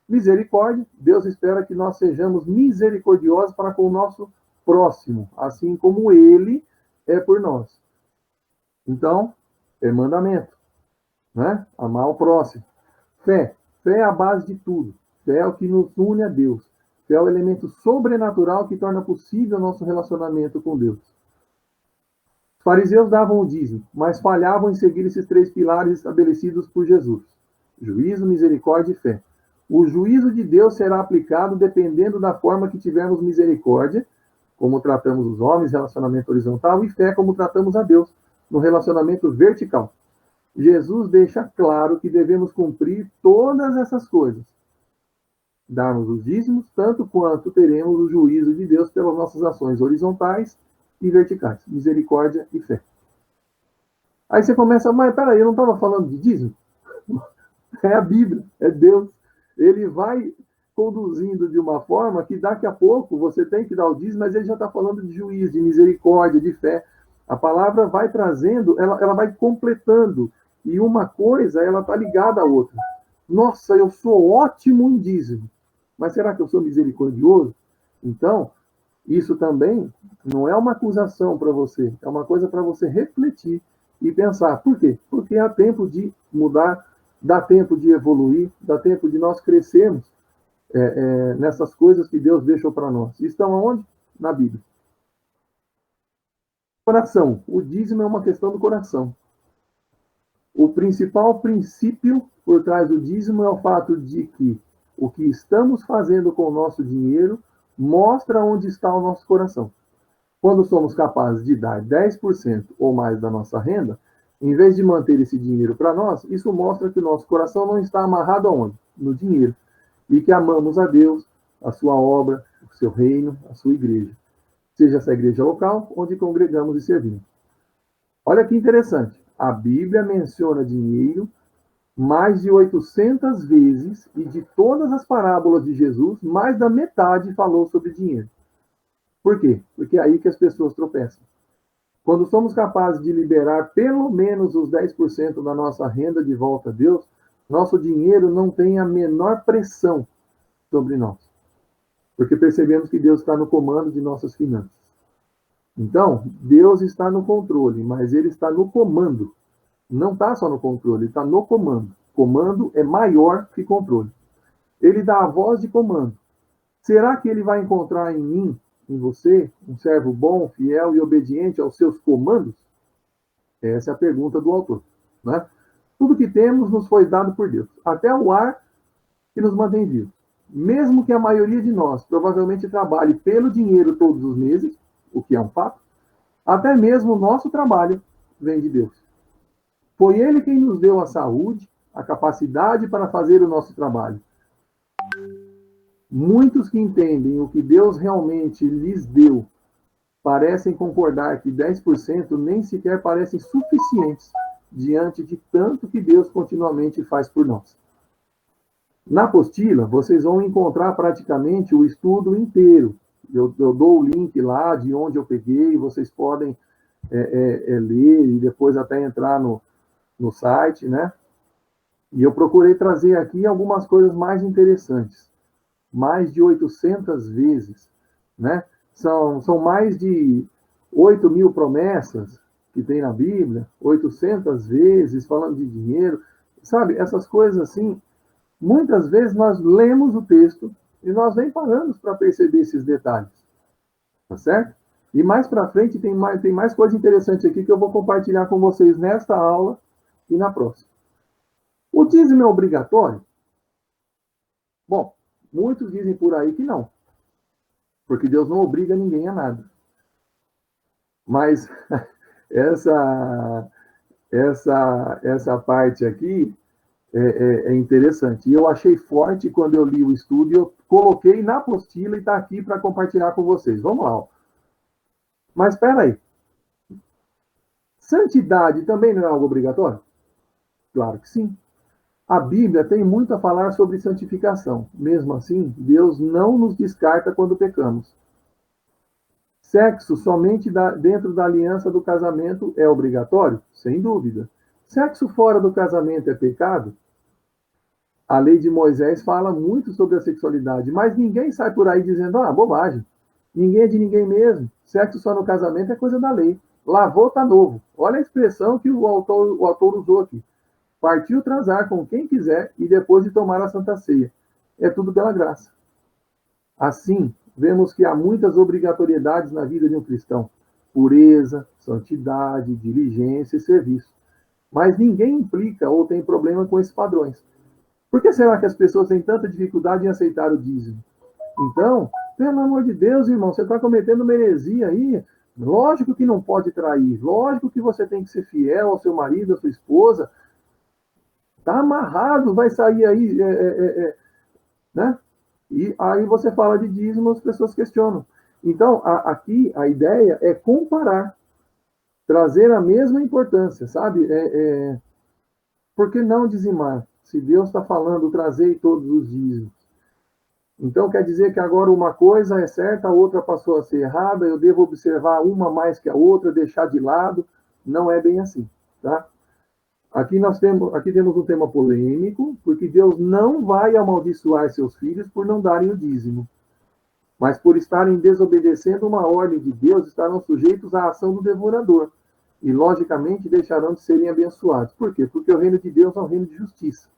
Misericórdia, Deus espera que nós sejamos misericordiosos para com o nosso próximo, assim como Ele é por nós. Então, é mandamento, né? Amar o próximo. Fé é a base de tudo. Fé é o que nos une a Deus. Fé é o elemento sobrenatural que torna possível o nosso relacionamento com Deus. Os fariseus davam o dízimo, mas falhavam em seguir esses 3 pilares estabelecidos por Jesus: juízo, misericórdia e fé. O juízo de Deus será aplicado dependendo da forma que tivermos misericórdia, como tratamos os homens, relacionamento horizontal, e fé, como tratamos a Deus, no relacionamento vertical. Jesus deixa claro que devemos cumprir todas essas coisas. darmos os dízimos, tanto quanto teremos o juízo de Deus pelas nossas ações horizontais e verticais, misericórdia e fé. Aí você começa, mas peraí, eu não estava falando de dízimo? É a Bíblia, é Deus. Ele vai conduzindo de uma forma que daqui a pouco você tem que dar o dízimo, mas ele já está falando de juízo, de misericórdia, de fé. A palavra vai trazendo, ela vai completando. E uma coisa, ela está ligada à outra. Nossa, eu sou ótimo em dízimo. Mas será que eu sou misericordioso? Então, isso também não é uma acusação para você. É uma coisa para você refletir e pensar. Por quê? Porque há tempo de mudar, dá tempo de evoluir, dá tempo de nós crescermos nessas coisas que Deus deixou para nós. Estão aonde? Na Bíblia. Coração. O dízimo é uma questão do coração. O principal princípio por trás do dízimo é o fato de que o que estamos fazendo com o nosso dinheiro mostra onde está o nosso coração. Quando somos capazes de dar 10% ou mais da nossa renda, em vez de manter esse dinheiro para nós, isso mostra que o nosso coração não está amarrado aonde? No dinheiro. E que amamos a Deus, a sua obra, o seu reino, a sua igreja. Seja essa igreja local, onde congregamos e servimos. Olha que interessante. A Bíblia menciona dinheiro mais de 800 vezes, e de todas as parábolas de Jesus, mais da metade falou sobre dinheiro. Por quê? Porque é aí que as pessoas tropeçam. Quando somos capazes de liberar pelo menos os 10% da nossa renda de volta a Deus, nosso dinheiro não tem a menor pressão sobre nós. Porque percebemos que Deus está no comando de nossas finanças. Então, Deus está no controle, mas Ele está no comando. Não está só no controle, Ele está no comando. Comando é maior que controle. Ele dá a voz de comando. Será que Ele vai encontrar em mim, em você, um servo bom, fiel e obediente aos seus comandos? Essa é a pergunta do autor, né? Tudo que temos nos foi dado por Deus, até o ar que nos mantém vivos. Mesmo que a maioria de nós provavelmente trabalhe pelo dinheiro todos os meses, o que é um fato, até mesmo o nosso trabalho vem de Deus. Foi Ele quem nos deu a saúde, a capacidade para fazer o nosso trabalho. Muitos que entendem o que Deus realmente lhes deu parecem concordar que 10% nem sequer parecem suficientes diante de tanto que Deus continuamente faz por nós. Na apostila, vocês vão encontrar praticamente o estudo inteiro. Eu dou o link lá de onde eu peguei, vocês podem ler e depois até entrar no site, né? E eu procurei trazer aqui algumas coisas mais interessantes. Mais de 800 vezes, né? São mais de 8.000 promessas que tem na Bíblia, 800 vezes falando de dinheiro, sabe? Essas coisas assim, muitas vezes nós lemos o texto e nós nem paramos para perceber esses detalhes, tá certo? E mais para frente tem mais coisa interessante aqui que eu vou compartilhar com vocês nesta aula e na próxima. O dízimo é obrigatório? Bom, muitos dizem por aí que não, porque Deus não obriga ninguém a nada. Mas essa parte aqui é interessante. E eu achei forte quando eu li o estudo e eu coloquei na apostila e está aqui para compartilhar com vocês. Vamos lá. Ó. Mas espera aí. Santidade também não é algo obrigatório? Claro que sim. A Bíblia tem muito a falar sobre santificação. Mesmo assim, Deus não nos descarta quando pecamos. Sexo somente dentro da aliança do casamento é obrigatório? Sem dúvida. Sexo fora do casamento é pecado? A lei de Moisés fala muito sobre a sexualidade, mas ninguém sai por aí dizendo, bobagem. Ninguém é de ninguém mesmo. Sexo só no casamento é coisa da lei. Lavou, tá novo. Olha a expressão que o autor usou aqui. Partiu transar com quem quiser e depois de tomar a Santa Ceia. É tudo pela graça. Assim, vemos que há muitas obrigatoriedades na vida de um cristão. Pureza, santidade, diligência e serviço. Mas ninguém implica ou tem problema com esses padrões. Por que será que as pessoas têm tanta dificuldade em aceitar o dízimo? Então, pelo amor de Deus, irmão, você está cometendo uma heresia aí. Lógico que não pode trair. Lógico que você tem que ser fiel ao seu marido, à sua esposa. Está amarrado, vai sair aí, né? E aí você fala de dízimo, as pessoas questionam. Então, aqui a ideia é comparar, trazer a mesma importância, sabe? Por que não dizimar? Se Deus está falando, trazei todos os dízimos. Então, quer dizer que agora uma coisa é certa, a outra passou a ser errada, eu devo observar uma mais que a outra, deixar de lado. Não é bem assim, tá? Aqui temos um tema polêmico, porque Deus não vai amaldiçoar seus filhos por não darem o dízimo. Mas por estarem desobedecendo uma ordem de Deus, estarão sujeitos à ação do devorador. E, logicamente, deixarão de serem abençoados. Por quê? Porque o reino de Deus é um reino de justiça.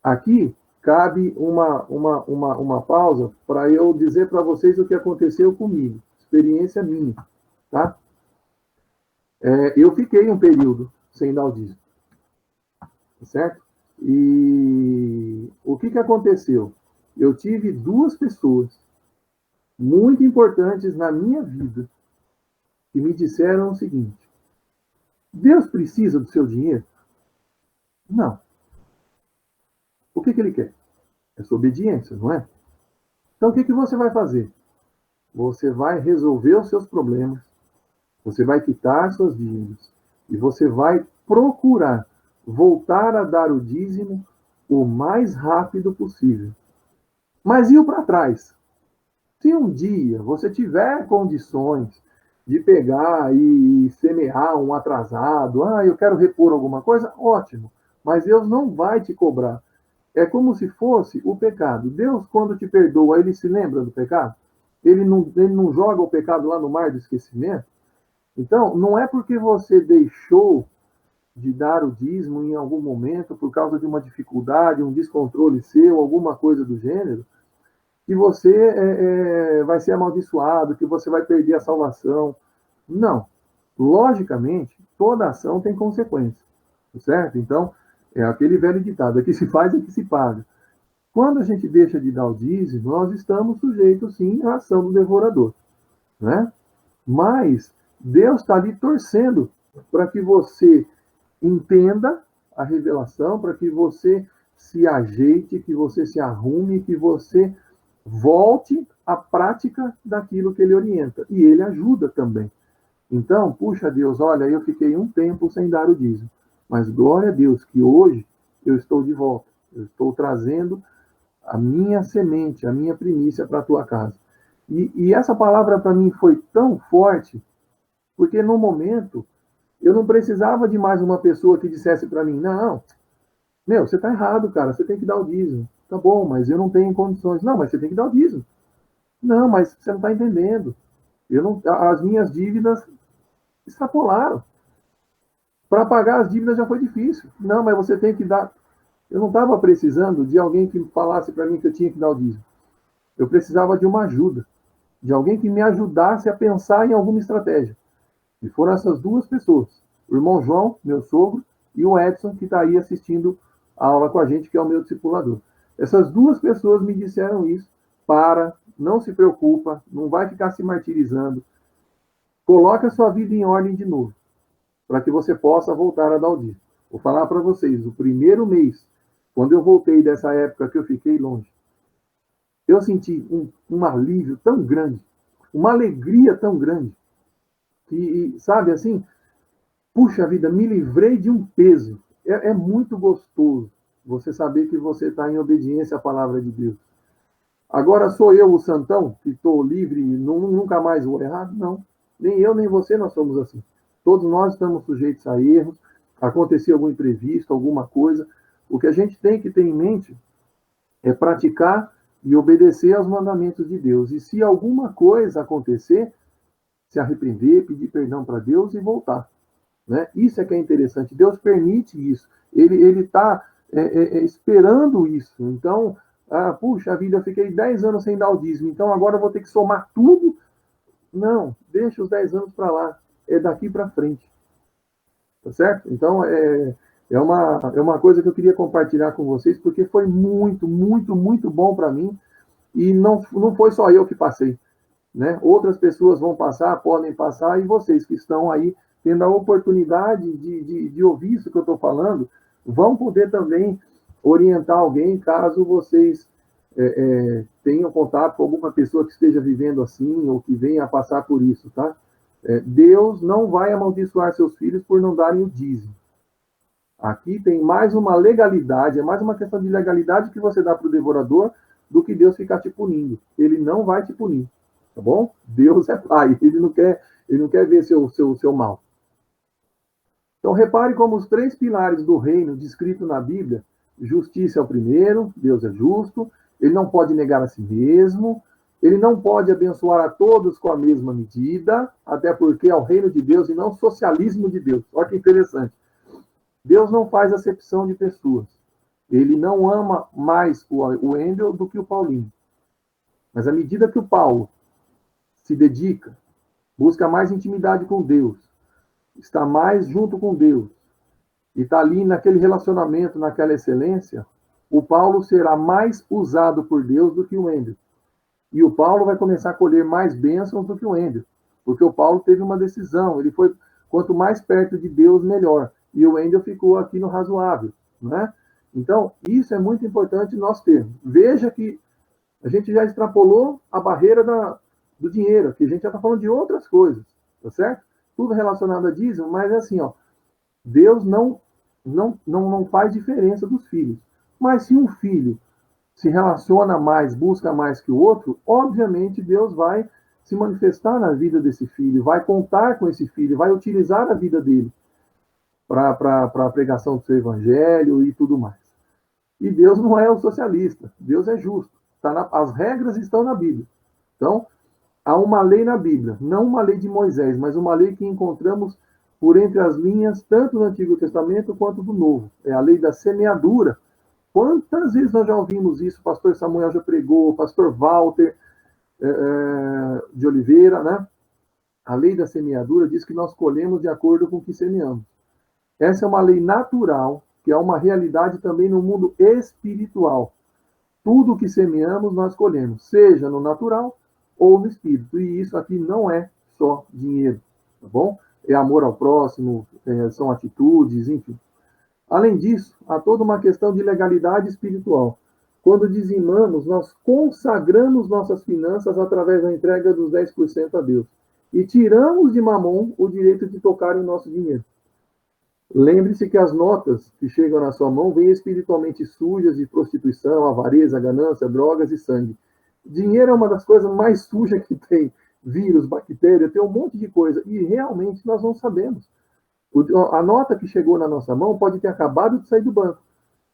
Aqui cabe uma pausa para eu dizer para vocês o que aconteceu comigo. Experiência minha, tá? Eu fiquei um período sem dar o dízimo. Certo? E o que aconteceu? Eu tive duas pessoas muito importantes na minha vida que me disseram o seguinte: Deus precisa do seu dinheiro? Não. O que ele quer? É sua obediência, não é? Então o que você vai fazer? Você vai resolver os seus problemas, você vai quitar suas dívidas e você vai procurar voltar a dar o dízimo o mais rápido possível. Mas e o para trás? Se um dia você tiver condições de pegar e semear um atrasado, eu quero repor alguma coisa, ótimo. Mas Deus não vai te cobrar. É como se fosse o pecado. Deus, quando te perdoa, ele se lembra do pecado? Ele não joga o pecado lá no mar do esquecimento? Então, não é porque você deixou de dar o dízimo em algum momento por causa de uma dificuldade, um descontrole seu, alguma coisa do gênero, que você vai ser amaldiçoado, que você vai perder a salvação. Não. Logicamente, toda ação tem consequência, certo? Então, é aquele velho ditado: aqui se faz, aqui se paga. Quando a gente deixa de dar o dízimo, nós estamos sujeitos, sim, à ação do devorador, né? Mas Deus está ali torcendo para que você entenda a revelação, para que você se ajeite, que você se arrume, que você volte à prática daquilo que ele orienta. E ele ajuda também. Então, puxa Deus, olha, eu fiquei um tempo sem dar o dízimo, mas glória a Deus que hoje eu estou de volta. Eu estou trazendo a minha semente, a minha primícia para a tua casa. E essa palavra para mim foi tão forte, porque no momento eu não precisava de mais uma pessoa que dissesse para mim: não, meu, você está errado, cara, você tem que dar o dízimo. Tá bom, mas eu não tenho condições. Não, mas você tem que dar o dízimo. Não, mas você não está entendendo. As minhas dívidas extrapolaram. Para pagar as dívidas já foi difícil. Não, mas você tem que dar. Eu não estava precisando de alguém que falasse para mim que eu tinha que dar o dízimo. Eu precisava de uma ajuda, de alguém que me ajudasse a pensar em alguma estratégia. E foram essas duas pessoas: o irmão João, meu sogro, e o Edson, que está aí assistindo a aula com a gente, que é o meu discipulador. Essas duas pessoas me disseram isso: não se preocupa, não vai ficar se martirizando, coloca a sua vida em ordem de novo, para que você possa voltar a dar o dízimo. Vou falar para vocês: o primeiro mês, quando eu voltei dessa época que eu fiquei longe, eu senti um alívio tão grande, uma alegria tão grande, que, sabe assim, puxa vida, me livrei de um peso. É muito gostoso você saber que você está em obediência à palavra de Deus. Agora, sou eu o santão, que estou livre e nunca mais vou errar? Não. Nem eu, nem você, nós somos assim. Todos nós estamos sujeitos a erros, acontecer algum imprevisto, alguma coisa. O que a gente tem que ter em mente é praticar e obedecer aos mandamentos de Deus. E se alguma coisa acontecer, se arrepender, pedir perdão para Deus e voltar. Né? Isso é que é interessante. Deus permite isso. Ele está esperando isso. Então, puxa vida, eu fiquei 10 anos sem dar o dízimo, então agora eu vou ter que somar tudo? Não, deixa os 10 anos para lá. É daqui para frente. Tá certo? Então, é uma coisa que eu queria compartilhar com vocês, porque foi muito, muito, muito bom para mim. E não foi só eu que passei. Né? Outras pessoas vão passar, podem passar, e vocês que estão aí tendo a oportunidade de ouvir isso que eu estou falando, vão poder também orientar alguém caso vocês tenham contato com alguma pessoa que esteja vivendo assim, ou que venha a passar por isso, tá? Deus não vai amaldiçoar seus filhos por não darem o dízimo. Aqui tem mais uma legalidade, é mais uma questão de legalidade que você dá para o devorador do que Deus ficar te punindo. Ele não vai te punir, tá bom? Deus é pai, ele não quer ver seu mal. Então, repare como os 3 pilares do reino descrito na Bíblia, justiça é o primeiro, Deus é justo, ele não pode negar a si mesmo, ele não pode abençoar a todos com a mesma medida, até porque é o reino de Deus e não o socialismo de Deus. Olha que interessante. Deus não faz acepção de pessoas. Ele não ama mais o Wendel do que o Paulinho. Mas à medida que o Paulo se dedica, busca mais intimidade com Deus, está mais junto com Deus, e está ali naquele relacionamento, naquela excelência, o Paulo será mais usado por Deus do que o Wendel. E o Paulo vai começar a colher mais bênçãos do que o Wendel, porque o Paulo teve uma decisão, ele foi, quanto mais perto de Deus, melhor. E o Wendel ficou aqui no razoável, né? Então, isso é muito importante nós termos. Veja que a gente já extrapolou a barreira do dinheiro, que a gente já está falando de outras coisas, tá certo? Tudo relacionado a dízimo, mas é assim, ó, Deus não faz diferença dos filhos. Mas se um filho se relaciona mais, busca mais que o outro, obviamente Deus vai se manifestar na vida desse filho, vai contar com esse filho, vai utilizar a vida dele para a pregação do seu evangelho e tudo mais. E Deus não é o socialista, Deus é justo. As regras estão na Bíblia. Então, há uma lei na Bíblia, não uma lei de Moisés, mas uma lei que encontramos por entre as linhas, tanto do Antigo Testamento quanto do Novo. É a lei da semeadura. Quantas vezes nós já ouvimos isso? O pastor Samuel já pregou, o pastor Walter de Oliveira, né? A lei da semeadura diz que nós colhemos de acordo com o que semeamos. Essa é uma lei natural, que é uma realidade também no mundo espiritual. Tudo que semeamos, nós colhemos, seja no natural ou no espírito. E isso aqui não é só dinheiro, tá bom? É amor ao próximo, são atitudes, enfim. Além disso, há toda uma questão de legalidade espiritual. Quando dizimamos, nós consagramos nossas finanças através da entrega dos 10% a Deus. E tiramos de Mamon o direito de tocar em nosso dinheiro. Lembre-se que as notas que chegam na sua mão vêm espiritualmente sujas de prostituição, avareza, ganância, drogas e sangue. Dinheiro é uma das coisas mais sujas que tem. Vírus, bactéria, tem um monte de coisa. E realmente nós não sabemos. A nota que chegou na nossa mão pode ter acabado de sair do banco,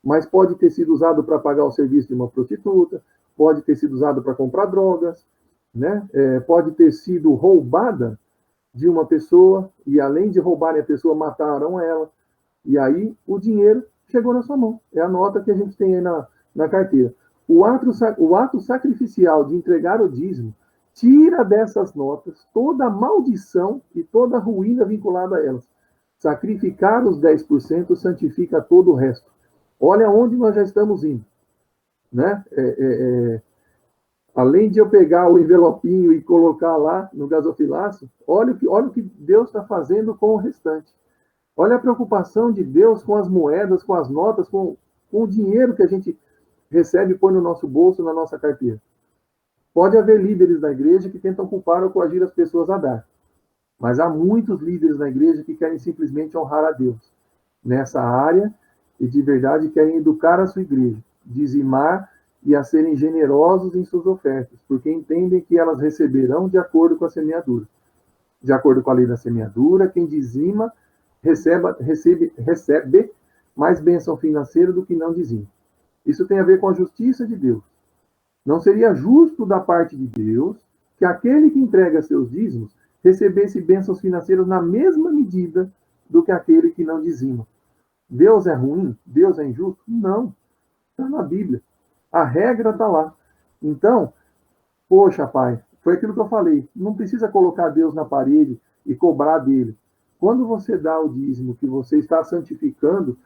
mas pode ter sido usado para pagar o serviço de uma prostituta, pode ter sido usado para comprar drogas, né? Pode ter sido roubada de uma pessoa, e além de roubarem a pessoa, mataram ela. E aí o dinheiro chegou na sua mão. É a nota que a gente tem aí na carteira. O ato sacrificial de entregar o dízimo tira dessas notas toda a maldição e toda a ruína vinculada a elas. Sacrificar os 10% santifica todo o resto. Olha onde nós já estamos indo, né? Além de eu pegar o envelopinho e colocar lá no gasofilaço, olha o que Deus está fazendo com o restante. Olha a preocupação de Deus com as moedas, com as notas, com o dinheiro que a gente recebe e põe no nosso bolso, na nossa carteira. Pode haver líderes da igreja que tentam culpar ou coagir as pessoas a dar. Mas há muitos líderes na igreja que querem simplesmente honrar a Deus nessa área e de verdade querem educar a sua igreja, dizimar e a serem generosos em suas ofertas, porque entendem que elas receberão de acordo com a semeadura. De acordo com a lei da semeadura, quem dizima recebe mais bênção financeira do que não dizima. Isso tem a ver com a justiça de Deus. Não seria justo da parte de Deus que aquele que entrega seus dízimos recebesse bênçãos financeiras na mesma medida do que aquele que não dizima. Deus é ruim? Deus é injusto? Não. Está na Bíblia. A regra está lá. Então, poxa, pai, foi aquilo que eu falei. Não precisa colocar Deus na parede e cobrar dele. Quando você dá o dízimo, que você está santificando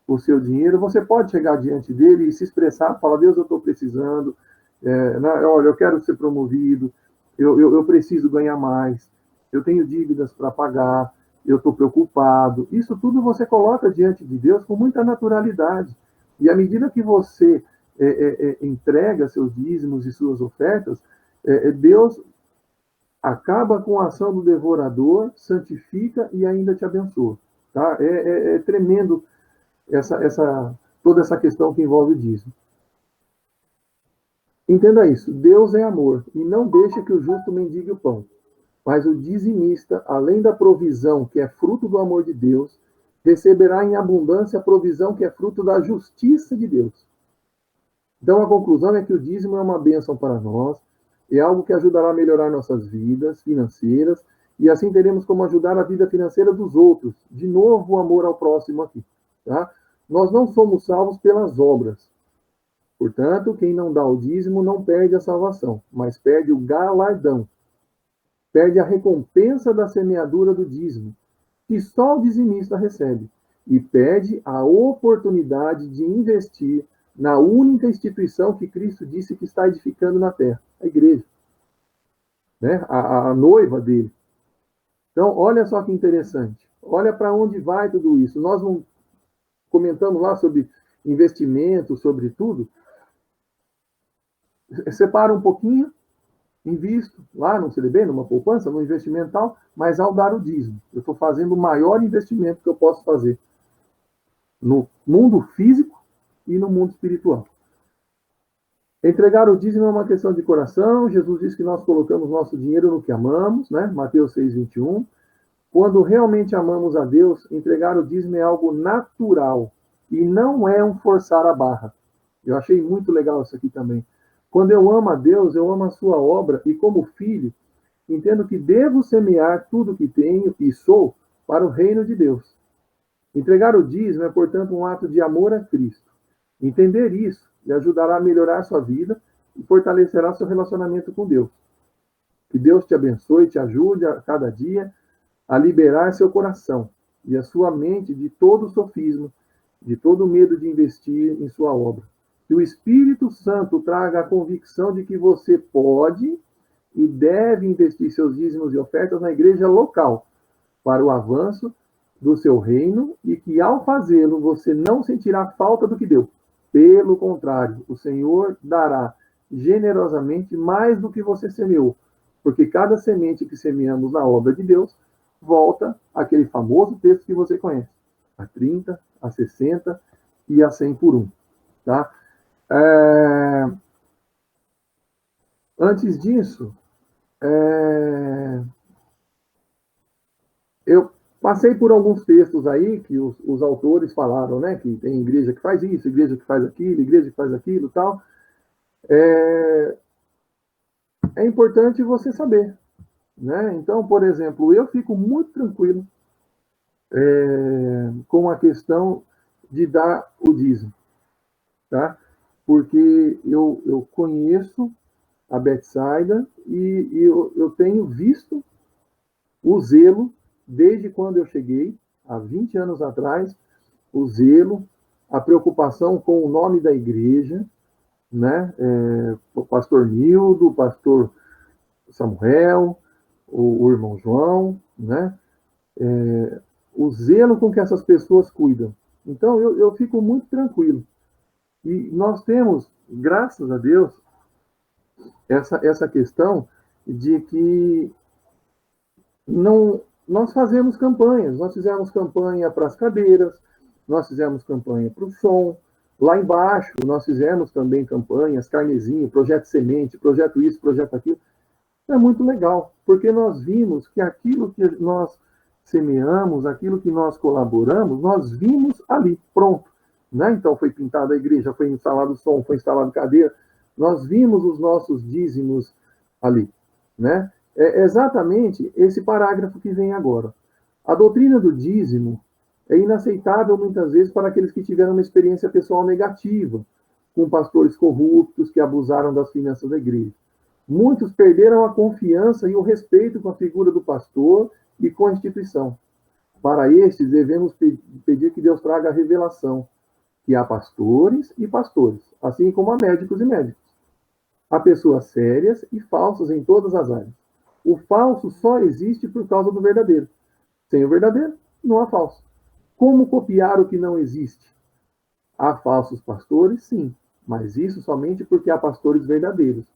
o seu dinheiro, você pode chegar diante dele e se expressar, falar, Deus, eu estou precisando, olha, eu quero ser promovido, eu preciso ganhar mais, eu tenho dívidas para pagar, eu estou preocupado. Isso tudo você coloca diante de Deus com muita naturalidade. E à medida que você entrega seus dízimos e suas ofertas, Deus acaba com a ação do devorador, santifica e ainda te abençoa. Tá? É tremendo toda essa questão que envolve o dízimo. Entenda isso, Deus é amor e não deixa que o justo mendigue o pão. Mas o dizimista, além da provisão que é fruto do amor de Deus, receberá em abundância a provisão que é fruto da justiça de Deus. Então a conclusão é que o dízimo é uma bênção para nós, é algo que ajudará a melhorar nossas vidas financeiras, e assim teremos como ajudar a vida financeira dos outros. De novo, o amor ao próximo aqui. Tá? Nós não somos salvos pelas obras. Portanto, quem não dá o dízimo não perde a salvação, mas perde o galardão. Perde a recompensa da semeadura do dízimo, que só o dizimista recebe. E perde a oportunidade de investir na única instituição que Cristo disse que está edificando na terra, a igreja. Né? A noiva dele. Então, olha só que interessante. Olha para onde vai tudo isso. Nós não comentamos lá sobre investimento, sobre tudo. Separa um pouquinho, invisto lá no CDB, numa poupança, no investimento tal, mas ao dar o dízimo, eu estou fazendo o maior investimento que eu posso fazer no mundo físico e no mundo espiritual. Entregar o dízimo é uma questão de coração. Jesus diz que nós colocamos nosso dinheiro no que amamos, né? Mateus 6:21. Quando realmente amamos a Deus, entregar o dízimo é algo natural e não é um forçar a barra. Eu achei muito legal isso aqui também. Quando eu amo a Deus, eu amo a sua obra e, como filho, entendo que devo semear tudo que tenho e sou para o reino de Deus. Entregar o dízimo é, portanto, um ato de amor a Cristo. Entender isso lhe ajudará a melhorar sua vida e fortalecerá seu relacionamento com Deus. Que Deus te abençoe e te ajude a cada dia a liberar seu coração e a sua mente de todo o sofisma, de todo o medo de investir em sua obra. Que o Espírito Santo traga a convicção de que você pode e deve investir seus dízimos e ofertas na igreja local, para o avanço do seu reino, e que, ao fazê-lo, você não sentirá falta do que deu. Pelo contrário, o Senhor dará generosamente mais do que você semeou, porque cada semente que semeamos na obra de Deus volta àquele famoso texto que você conhece, a 30, a 60 e a 100 por 1. Tá? Antes disso, eu passei por alguns textos aí que os autores falaram, né? Que tem igreja que faz isso, igreja que faz aquilo, igreja que faz aquilo, tal. É importante você saber, né? Então, por exemplo, eu fico muito tranquilo com a questão de dar o dízimo, tá? Porque eu conheço a Betsaida e eu tenho visto o zelo desde quando eu cheguei, há 20 anos atrás, o zelo, a preocupação com o nome da igreja, né? O pastor Nildo, o pastor Samuel, o irmão João, né? O zelo com que essas pessoas cuidam. Então, eu fico muito tranquilo. E nós temos, graças a Deus, essa questão de que nós fazemos campanhas. Nós fizemos campanha para as cadeiras, nós fizemos campanha para o som. Lá embaixo, nós fizemos também campanhas, carnezinho, projeto semente, projeto isso, projeto aquilo. É muito legal, porque nós vimos que aquilo que nós semeamos, aquilo que nós colaboramos, nós vimos ali, pronto. Né? Então, foi pintada a igreja, foi instalado som, foi instalado cadeira. Nós vimos os nossos dízimos ali. Né? É exatamente esse parágrafo que vem agora. A doutrina do dízimo é inaceitável muitas vezes para aqueles que tiveram uma experiência pessoal negativa, com pastores corruptos que abusaram das finanças da igreja. Muitos perderam a confiança e o respeito com a figura do pastor e com a instituição. Para estes, devemos pedir que Deus traga a revelação que há pastores e pastores, assim como há médicos e médicos. Há pessoas sérias e falsas em todas as áreas. O falso só existe por causa do verdadeiro. Sem o verdadeiro, não há falso. Como copiar o que não existe? Há falsos pastores, sim, mas isso somente porque há pastores verdadeiros.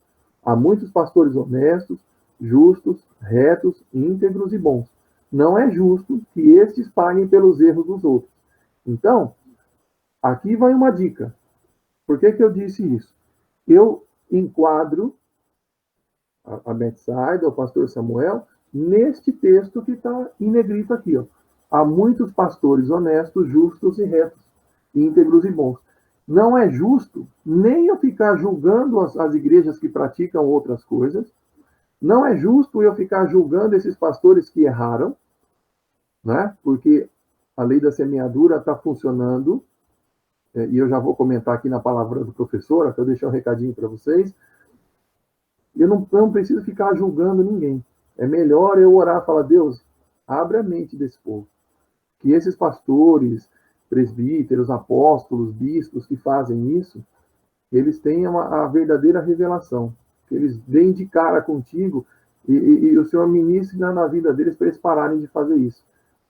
Há muitos pastores honestos, justos, retos, íntegros e bons. Não é justo que estes paguem pelos erros dos outros. Então, aqui vai uma dica. Por que eu disse isso? Eu enquadro a Betsaida, o pastor Samuel, neste texto que está em negrito aqui. Ó. Há muitos pastores honestos, justos e retos, íntegros e bons. Não é justo nem eu ficar julgando as igrejas que praticam outras coisas. Não é justo eu ficar julgando esses pastores que erraram, né? Porque a lei da semeadura está funcionando, e eu já vou comentar aqui na palavra do professor, até eu deixar um recadinho para vocês. Eu não preciso ficar julgando ninguém. É melhor eu orar e falar, Deus, abre a mente desse povo. Que esses pastores, presbíteros, apóstolos, bispos que fazem isso, eles tenham a verdadeira revelação. Que eles deem de cara contigo e o Senhor ministre na vida deles para eles pararem de fazer isso.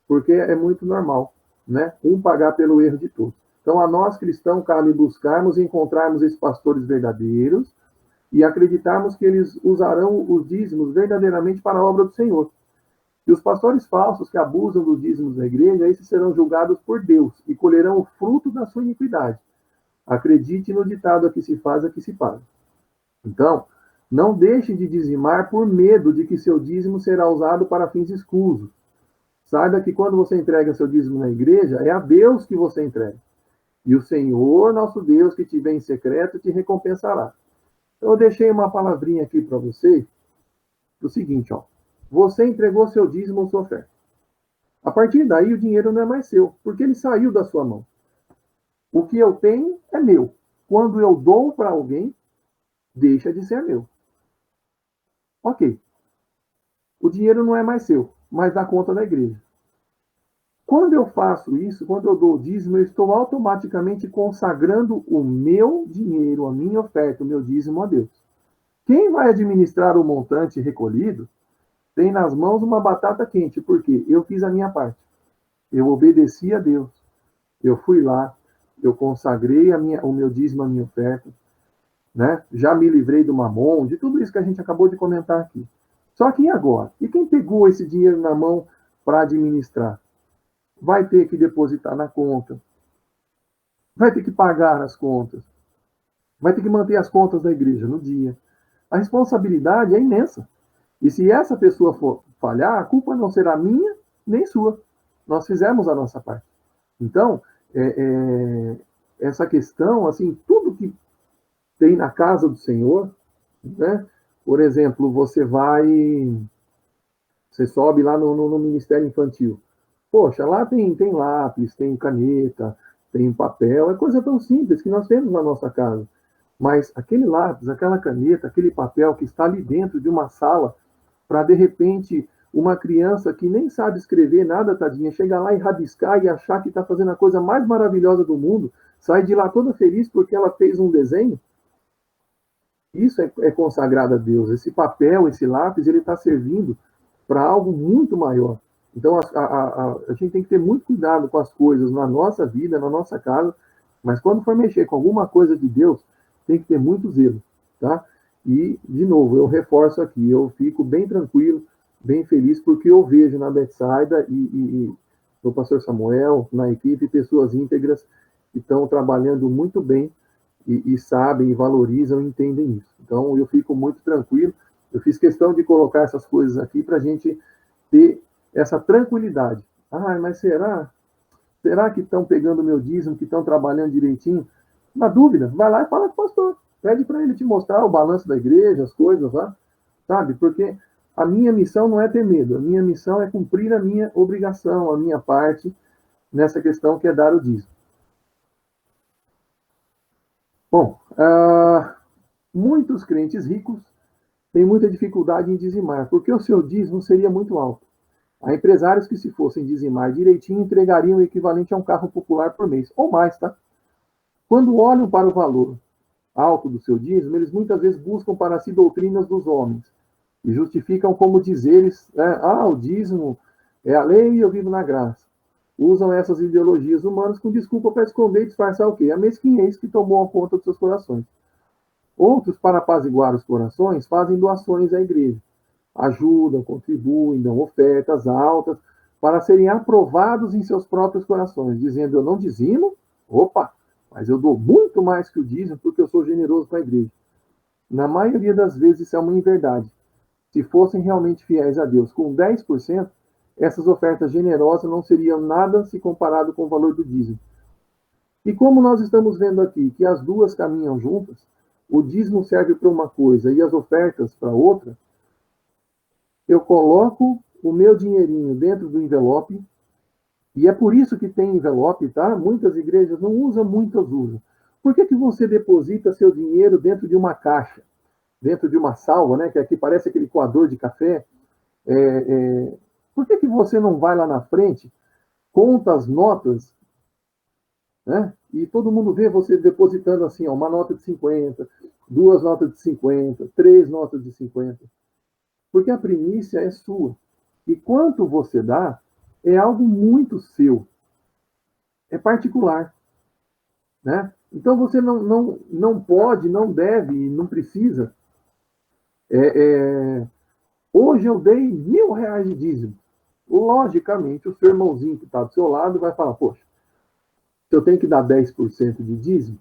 Porque é muito normal, né? Um pagar pelo erro de todos. Então, a nós cristãos, cabe buscarmos e encontrarmos esses pastores verdadeiros e acreditarmos que eles usarão os dízimos verdadeiramente para a obra do Senhor. E os pastores falsos que abusam dos dízimos da igreja, esses serão julgados por Deus e colherão o fruto da sua iniquidade. Acredite no ditado: aqui se faz, aqui se paga. Então, não deixe de dizimar por medo de que seu dízimo será usado para fins escusos. Saiba que quando você entrega seu dízimo na igreja, é a Deus que você entrega. E o Senhor, nosso Deus, que te vê em secreto, te recompensará. Então, eu deixei uma palavrinha aqui para você, o seguinte, ó. Você entregou seu dízimo ou sua oferta. A partir daí, o dinheiro não é mais seu, porque ele saiu da sua mão. O que eu tenho é meu. Quando eu dou para alguém, deixa de ser meu. Ok. O dinheiro não é mais seu, mas dá conta da igreja. Quando eu faço isso, quando eu dou o dízimo, eu estou automaticamente consagrando o meu dinheiro, a minha oferta, o meu dízimo a Deus. Quem vai administrar o montante recolhido tem nas mãos uma batata quente, porque eu fiz a minha parte. Eu obedeci a Deus. Eu fui lá, eu consagrei o meu dízimo, a minha oferta, né? Já me livrei do mamon, de tudo isso que a gente acabou de comentar aqui. Só que e agora? E quem pegou esse dinheiro na mão para administrar? Vai ter que depositar na conta, vai ter que pagar as contas, vai ter que manter as contas da igreja no dia. A responsabilidade é imensa. E se essa pessoa for falhar, a culpa não será minha nem sua. Nós fizemos a nossa parte. Então, essa questão, assim, tudo que tem na casa do Senhor, né? Por exemplo, você sobe lá no Ministério Infantil. Poxa, lá tem lápis, tem caneta, tem papel, é coisa tão simples que nós temos na nossa casa. Mas aquele lápis, aquela caneta, aquele papel que está ali dentro de uma sala, para de repente uma criança que nem sabe escrever nada, tadinha, chegar lá e rabiscar e achar que está fazendo a coisa mais maravilhosa do mundo, sai de lá toda feliz porque ela fez um desenho. Isso é consagrado a Deus. Esse papel, esse lápis, ele está servindo para algo muito maior. Então, a gente tem que ter muito cuidado com as coisas na nossa vida, na nossa casa, mas quando for mexer com alguma coisa de Deus, tem que ter muito zelo, tá? E, de novo, eu reforço aqui, eu fico bem tranquilo, bem feliz, porque eu vejo na Betsaida e no pastor Samuel, na equipe, pessoas íntegras que estão trabalhando muito bem e sabem, e valorizam e entendem isso. Então, eu fico muito tranquilo. Eu fiz questão de colocar essas coisas aqui para a gente ter essa tranquilidade. Ah, mas será? Será que estão pegando o meu dízimo, que estão trabalhando direitinho? Na dúvida, vai lá e fala com o pastor. Pede para ele te mostrar o balanço da igreja, as coisas lá, sabe? Porque a minha missão não é ter medo. A minha missão é cumprir a minha obrigação, a minha parte nessa questão que é dar o dízimo. Bom, muitos crentes ricos têm muita dificuldade em dizimar, porque o seu dízimo seria muito alto. Há empresários que, se fossem dizimar direitinho, entregariam o equivalente a um carro popular por mês, ou mais, tá? Quando olham para o valor alto do seu dízimo, eles muitas vezes buscam para si doutrinas dos homens e justificam como dizeres, o dízimo é a lei e eu vivo na graça. usam essas ideologias humanas com desculpa para esconder e disfarçar o quê? A mesquinhez que tomou a conta dos seus corações. Outros, para apaziguar os corações, fazem doações à igreja. Ajudam, contribuem, dão ofertas altas para serem aprovados em seus próprios corações, dizendo: eu não dizimo, opa, mas eu dou muito mais que o dízimo porque eu sou generoso com a igreja. Na maioria das vezes isso é uma inverdade. Se fossem realmente fiéis a Deus com 10%, essas ofertas generosas não seriam nada se comparado com o valor do dízimo. E como nós estamos vendo aqui que as duas caminham juntas, o dízimo serve para uma coisa e as ofertas para outra, eu coloco o meu dinheirinho dentro do envelope, e é por isso que tem envelope, tá? Muitas igrejas não usam, muitas usam. Por que você deposita seu dinheiro dentro de uma caixa, dentro de uma salva, né? Que aqui parece aquele coador de café. Por que você não vai lá na frente, conta as notas, né? E todo mundo vê você depositando assim, ó, uma nota de 50, duas notas de 50, três notas de 50. Porque a primícia é sua. E quanto você dá é algo muito seu. É particular. Né? Então você não pode, não deve, não precisa. Hoje eu dei R$1.000 de dízimo. Logicamente, o seu irmãozinho que está do seu lado vai falar: poxa, se eu tenho que dar 10% de dízimo,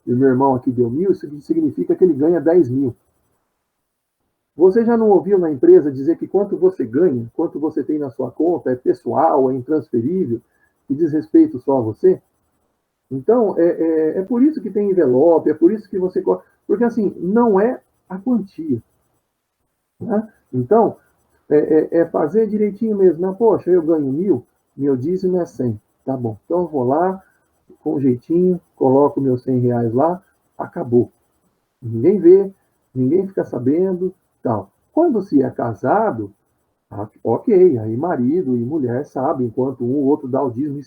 e o meu irmão aqui deu 1.000, isso significa que ele ganha 10.000. Você já não ouviu na empresa dizer que quanto você ganha, quanto você tem na sua conta, é pessoal, é intransferível, e diz respeito só a você? Então, é por isso que tem envelope, é por isso que você... Porque, assim, não é a quantia. Né? Então, é fazer direitinho mesmo. Né? Poxa, eu ganho 1.000, meu dízimo é 100. Tá bom, então eu vou lá, com jeitinho, coloco meus R$100 lá, acabou. Ninguém vê, ninguém fica sabendo, tal. Quando se é casado, ok, aí marido e mulher sabem, enquanto um ou outro dá o dízimo,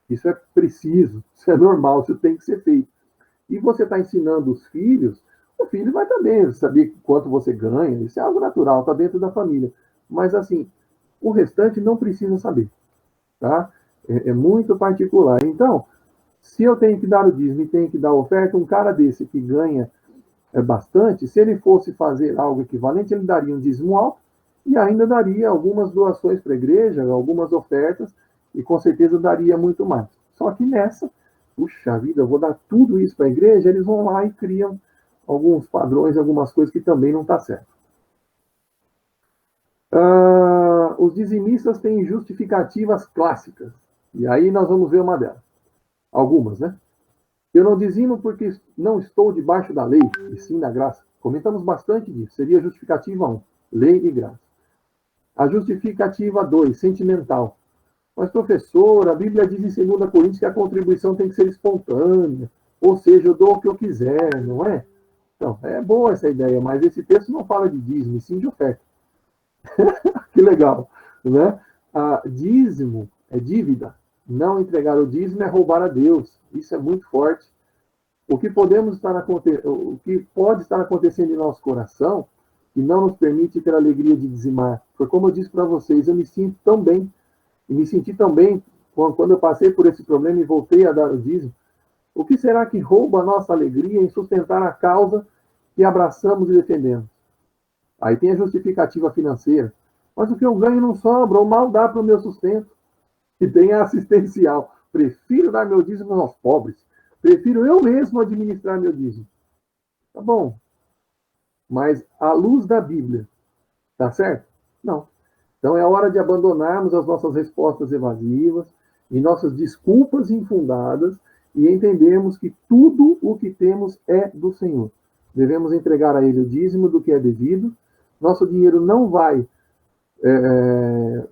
isso é preciso, isso é normal, isso tem que ser feito. E você está ensinando os filhos, o filho vai também saber quanto você ganha, isso é algo natural, está dentro da família. Mas, assim, o restante não precisa saber, tá? É muito particular. Então, se eu tenho que dar o dízimo e tenho que dar a oferta, um cara desse que ganha bastante, se ele fosse fazer algo equivalente, ele daria um dízimo alto e ainda daria algumas doações para a igreja, algumas ofertas, e com certeza daria muito mais. Só que nessa, puxa vida, eu vou dar tudo isso para a igreja, eles vão lá e criam alguns padrões, algumas coisas que também não está certo. Os dizimistas têm justificativas clássicas. E aí nós vamos ver uma delas. Algumas, né? Eu não dizimo porque não estou debaixo da lei, e sim da graça. Comentamos bastante disso. Seria a justificativa 1, lei e graça. A justificativa 2, sentimental. Mas, professor, a Bíblia diz em 2 Coríntios que a contribuição tem que ser espontânea. Ou seja, eu dou o que eu quiser, não é? Então, é boa essa ideia, mas esse texto não fala de dízimo, e sim de oferta. Que legal, né? Dízimo é dívida. Não entregar o dízimo é roubar a Deus. Isso é muito forte. O que pode estar acontecendo em nosso coração que não nos permite ter a alegria de dizimar. Foi como eu disse para vocês, eu me sinto tão bem, e me senti tão bem quando eu passei por esse problema e voltei a dar o dízimo. O que será que rouba a nossa alegria em sustentar a causa que abraçamos e defendemos? Aí tem a justificativa financeira. Mas o que eu ganho não sobra, ou mal dá para o meu sustento. E tem a assistencial. Prefiro dar meu dízimo aos pobres. Prefiro eu mesmo administrar meu dízimo. Tá bom. Mas à luz da Bíblia, tá certo? Não. Então é hora de abandonarmos as nossas respostas evasivas e nossas desculpas infundadas e entendermos que tudo o que temos é do Senhor. Devemos entregar a Ele o dízimo do que é devido. Nosso dinheiro não vai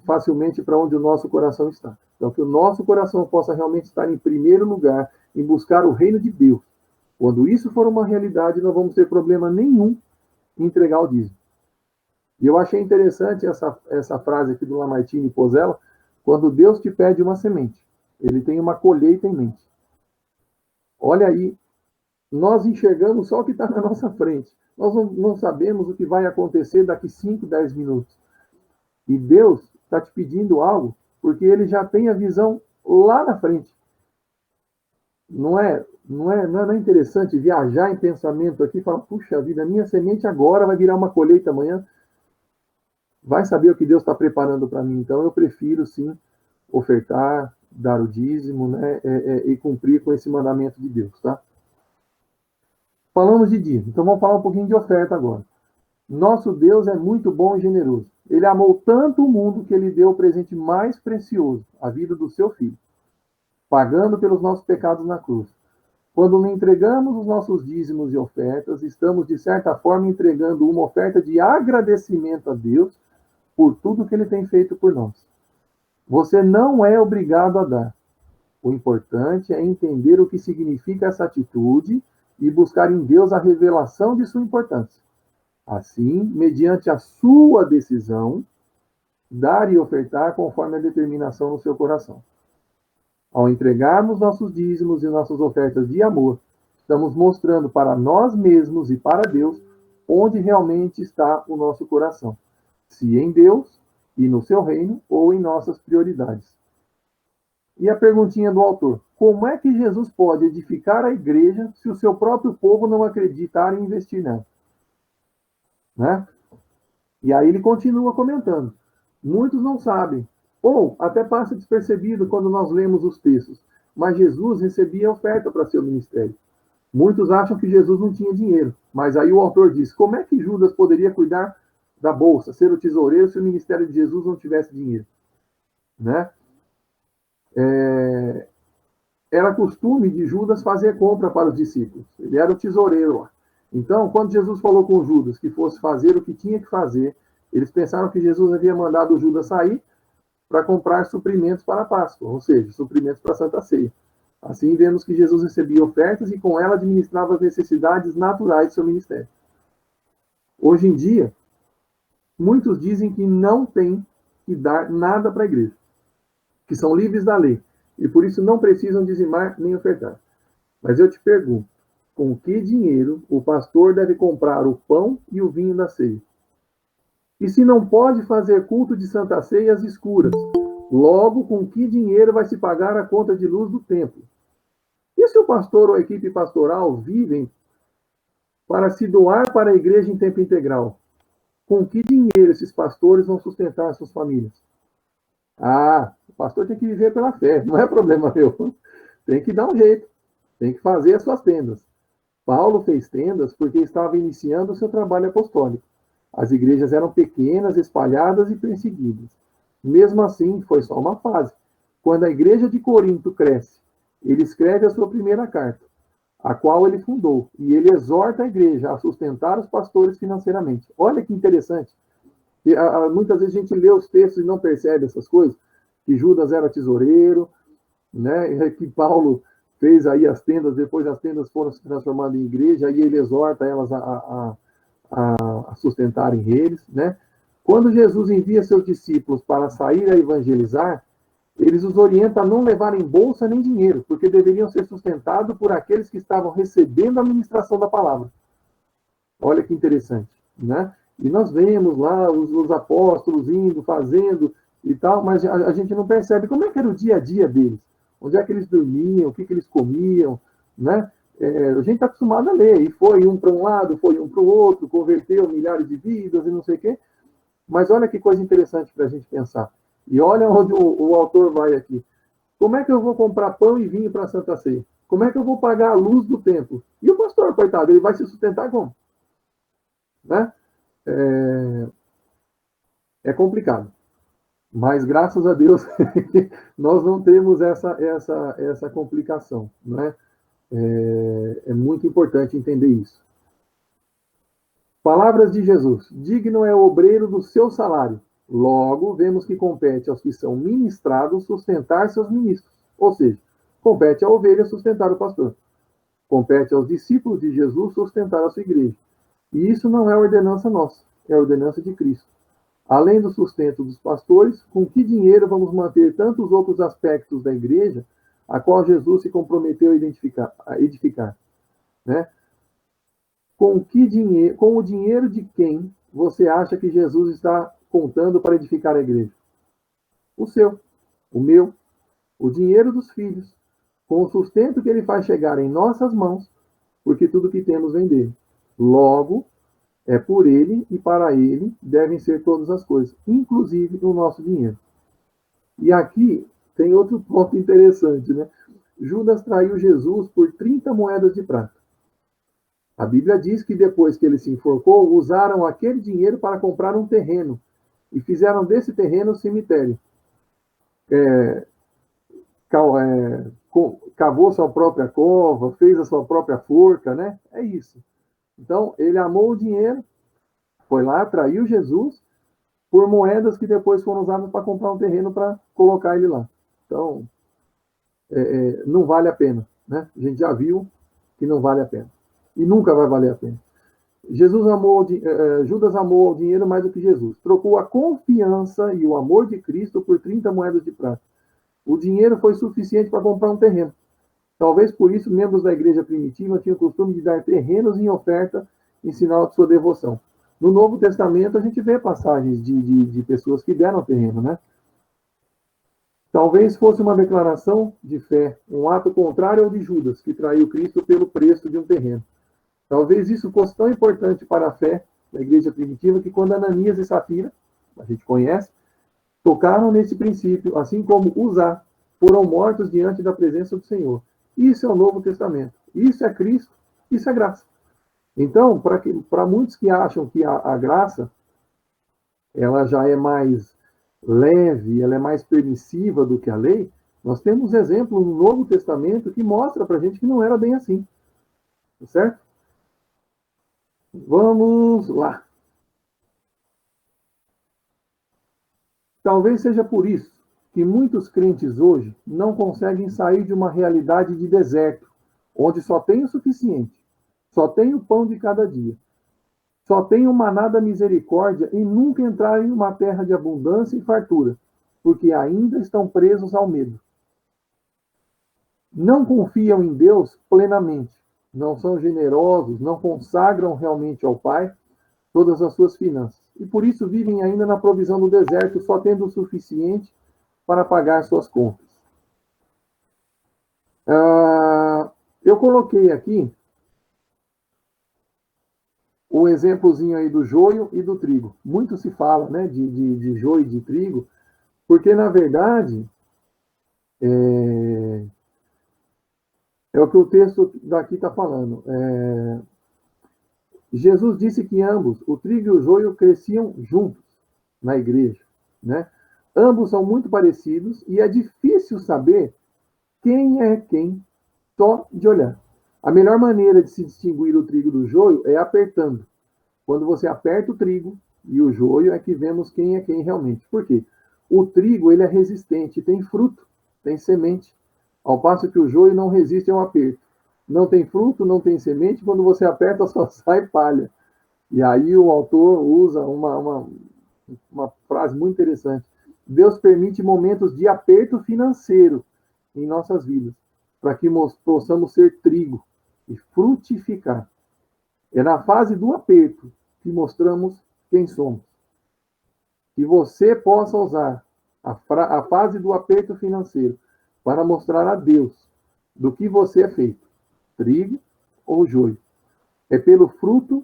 facilmente para onde o nosso coração está. Então, que o nosso coração possa realmente estar em primeiro lugar, em buscar o reino de Deus. Quando isso for uma realidade, não vamos ter problema nenhum em entregar o dízimo. E eu achei interessante essa frase aqui do Lamartine Pozella, quando Deus te pede uma semente, ele tem uma colheita em mente. Olha aí, nós enxergamos só o que está na nossa frente. Nós não sabemos o que vai acontecer daqui 5, 10 minutos. E Deus está te pedindo algo, porque Ele já tem a visão lá na frente. Não é interessante viajar em pensamento aqui e falar, puxa vida, minha semente agora vai virar uma colheita amanhã? Vai saber o que Deus está preparando para mim. Então, eu prefiro, sim, ofertar, dar o dízimo, né, e cumprir com esse mandamento de Deus, tá? Falamos de dízimo, então vamos falar um pouquinho de oferta agora. Nosso Deus é muito bom e generoso. Ele amou tanto o mundo que ele deu o presente mais precioso, a vida do seu Filho, pagando pelos nossos pecados na cruz. Quando lhe entregamos os nossos dízimos e ofertas, estamos, de certa forma, entregando uma oferta de agradecimento a Deus por tudo que ele tem feito por nós. Você não é obrigado a dar. O importante é entender o que significa essa atitude e buscar em Deus a revelação de sua importância. Assim, mediante a sua decisão, dar e ofertar conforme a determinação no seu coração. Ao entregarmos nossos dízimos e nossas ofertas de amor, estamos mostrando para nós mesmos e para Deus onde realmente está o nosso coração. Se em Deus e no seu reino ou em nossas prioridades. E a perguntinha do autor: como é que Jesus pode edificar a igreja se o seu próprio povo não acreditar em investir nela? Né? E aí ele continua comentando. Muitos não sabem, ou até passa despercebido quando nós lemos os textos, mas Jesus recebia oferta para seu ministério. Muitos acham que Jesus não tinha dinheiro, mas aí o autor diz: como é que Judas poderia cuidar da bolsa, ser o tesoureiro, se o ministério de Jesus não tivesse dinheiro? Né? Era costume de Judas fazer compra para os discípulos. Ele era o tesoureiro lá. Então, quando Jesus falou com Judas que fosse fazer o que tinha que fazer, eles pensaram que Jesus havia mandado Judas sair para comprar suprimentos para a Páscoa, ou seja, suprimentos para a Santa Ceia. Assim, vemos que Jesus recebia ofertas e com ela administrava as necessidades naturais do seu ministério. Hoje em dia, muitos dizem que não tem que dar nada para a igreja, que são livres da lei, e por isso não precisam dizimar nem ofertar. Mas eu te pergunto, com que dinheiro o pastor deve comprar o pão e o vinho da ceia? E se não pode fazer culto de Santa Ceia às escuras, logo com que dinheiro vai se pagar a conta de luz do templo? E se o pastor ou a equipe pastoral vivem para se doar para a igreja em tempo integral? Com que dinheiro esses pastores vão sustentar suas famílias? Ah, o pastor tem que viver pela fé, não é problema meu. Tem que dar um jeito, tem que fazer as suas tendas. Paulo fez tendas porque estava iniciando o seu trabalho apostólico. As igrejas eram pequenas, espalhadas e perseguidas. Mesmo assim, foi só uma fase. Quando a igreja de Corinto cresce, ele escreve a sua primeira carta, a qual ele fundou, e ele exorta a igreja a sustentar os pastores financeiramente. Olha que interessante. Muitas vezes a gente lê os textos e não percebe essas coisas, que Judas era tesoureiro, né? Que Paulo fez aí as tendas, depois as tendas foram se transformando em igreja, e ele exorta elas a sustentarem eles, né? Quando Jesus envia seus discípulos para sair a evangelizar, eles os orientam a não levarem bolsa nem dinheiro, porque deveriam ser sustentados por aqueles que estavam recebendo a ministração da palavra. Olha que interessante, né? E nós vemos lá os apóstolos indo, fazendo e tal, mas a gente não percebe como é que era o dia a dia deles. Onde é que eles dormiam, o que eles comiam, né? A gente está acostumado a ler, e foi um para um lado, foi um para o outro, converteu milhares de vidas e não sei o quê. Mas olha que coisa interessante para a gente pensar. E olha onde o autor vai aqui. Como é que eu vou comprar pão e vinho para a Santa Ceia? Como é que eu vou pagar a luz do templo? E o pastor, coitado, ele vai se sustentar como? Né? É complicado. Mas, graças a Deus, nós não temos essa complicação. Né? É muito importante entender isso. Palavras de Jesus. Digno é o obreiro do seu salário. Logo, vemos que compete aos que são ministrados sustentar seus ministros. Ou seja, compete à ovelha sustentar o pastor. Compete aos discípulos de Jesus sustentar a sua igreja. E isso não é ordenança nossa, é ordenança de Cristo. Além do sustento dos pastores, com que dinheiro vamos manter tantos outros aspectos da igreja, a qual Jesus se comprometeu a edificar? Né? Com o dinheiro de quem você acha que Jesus está contando para edificar a igreja? O seu, o meu, o dinheiro dos filhos, com o sustento que ele faz chegar em nossas mãos, porque tudo que temos vem dele. Logo, é por ele e para ele devem ser todas as coisas, inclusive o nosso dinheiro. E aqui tem outro ponto interessante, né? Judas traiu Jesus por 30 moedas de prata. A Bíblia diz que depois que ele se enforcou, usaram aquele dinheiro para comprar um terreno e fizeram desse terreno um cemitério. Cavou sua própria cova, fez a sua própria forca, né? É isso. Então, ele amou o dinheiro, foi lá, traiu Jesus por moedas que depois foram usadas para comprar um terreno para colocar ele lá. Então, não vale a pena, né? A gente já viu que não vale a pena. E nunca vai valer a pena. Judas amou o dinheiro mais do que Jesus. Trocou a confiança e o amor de Cristo por 30 moedas de prata. O dinheiro foi suficiente para comprar um terreno. Talvez por isso membros da igreja primitiva tinham o costume de dar terrenos em oferta em sinal de sua devoção. No Novo Testamento a gente vê passagens de pessoas que deram terreno, né? Talvez fosse uma declaração de fé, um ato contrário ao de Judas, que traiu Cristo pelo preço de um terreno. Talvez isso fosse tão importante para a fé da igreja primitiva que quando Ananias e Safira, a gente conhece, tocaram nesse princípio, assim como Uzá, foram mortos diante da presença do Senhor. Isso é o Novo Testamento. Isso é Cristo. Isso é graça. Então, para muitos que acham que a graça ela já é mais leve, ela é mais permissiva do que a lei, nós temos exemplo no Novo Testamento que mostra para a gente que não era bem assim. Certo? Vamos lá. Talvez seja por isso que muitos crentes hoje não conseguem sair de uma realidade de deserto, onde só tem o suficiente, só tem o pão de cada dia, só tem o maná da misericórdia e nunca entrar em uma terra de abundância e fartura, porque ainda estão presos ao medo. Não confiam em Deus plenamente, não são generosos, não consagram realmente ao Pai todas as suas finanças. E por isso vivem ainda na provisão do deserto, só tendo o suficiente para pagar suas contas. Eu coloquei aqui o exemplozinho aí do joio e do trigo. Muito se fala, né, de joio e de trigo, porque, na verdade, é o que o texto daqui está falando. Jesus disse que ambos, o trigo e o joio, cresciam juntos na igreja, né? Ambos são muito parecidos e é difícil saber quem é quem só de olhar. A melhor maneira de se distinguir o trigo do joio é apertando. Quando você aperta o trigo e o joio é que vemos quem é quem realmente. Por quê? O trigo ele é resistente, tem fruto, tem semente, ao passo que o joio não resiste ao aperto. Não tem fruto, não tem semente, quando você aperta só sai palha. E aí o autor usa uma frase muito interessante. Deus permite momentos de aperto financeiro em nossas vidas, para que possamos ser trigo e frutificar. É na fase do aperto que mostramos quem somos. Que você possa usar a fase do aperto financeiro para mostrar a Deus do que você é feito, trigo ou joio. É pelo fruto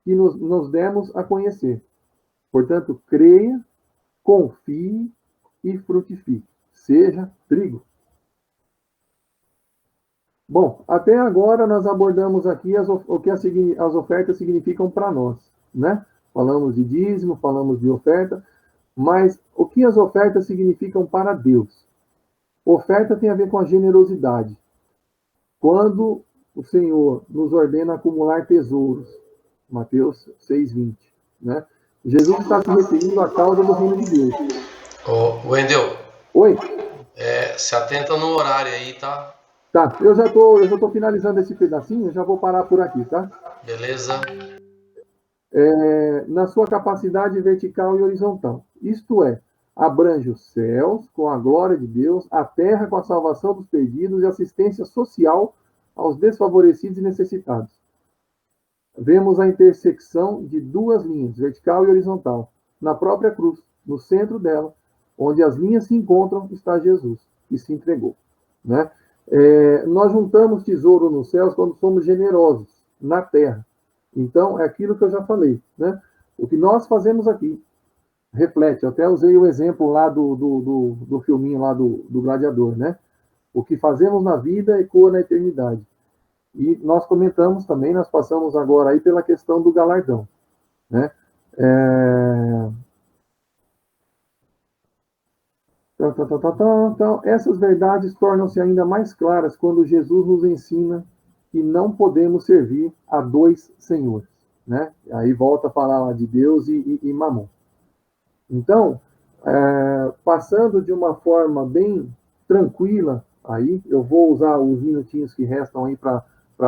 que nos demos a conhecer. Portanto, creia, confie e frutifique. Seja trigo. Bom, até agora nós abordamos aqui o que as ofertas significam para nós, né? Falamos de dízimo, falamos de oferta, mas o que as ofertas significam para Deus? Oferta tem a ver com a generosidade. Quando o Senhor nos ordena acumular tesouros, Mateus 6,20, né? Jesus está se referindo à causa do reino de Deus. Ô, Wendel. Oi? Se atenta no horário aí, tá? Tá, eu já tô finalizando esse pedacinho, eu já vou parar por aqui, tá? Beleza. Na sua capacidade vertical e horizontal. Isto é, abrange os céus com a glória de Deus, a terra com a salvação dos perdidos e assistência social aos desfavorecidos e necessitados. Vemos a intersecção de duas linhas, vertical e horizontal, na própria cruz, no centro dela, onde as linhas se encontram, está Jesus. que se entregou, né? Nós juntamos tesouro nos céus quando somos generosos na terra. Então, é aquilo que eu já falei, né? O que nós fazemos aqui reflete. Eu até usei o exemplo lá do filminho lá do Gladiador, né? O que fazemos na vida ecoa na eternidade. E nós comentamos também, nós passamos agora aí pela questão do galardão, né? Então, essas verdades tornam-se ainda mais claras quando Jesus nos ensina que não podemos servir a dois senhores, né? Aí volta a falar lá de Deus e Mamon. Então, passando de uma forma bem tranquila, aí eu vou usar os minutinhos que restam aí para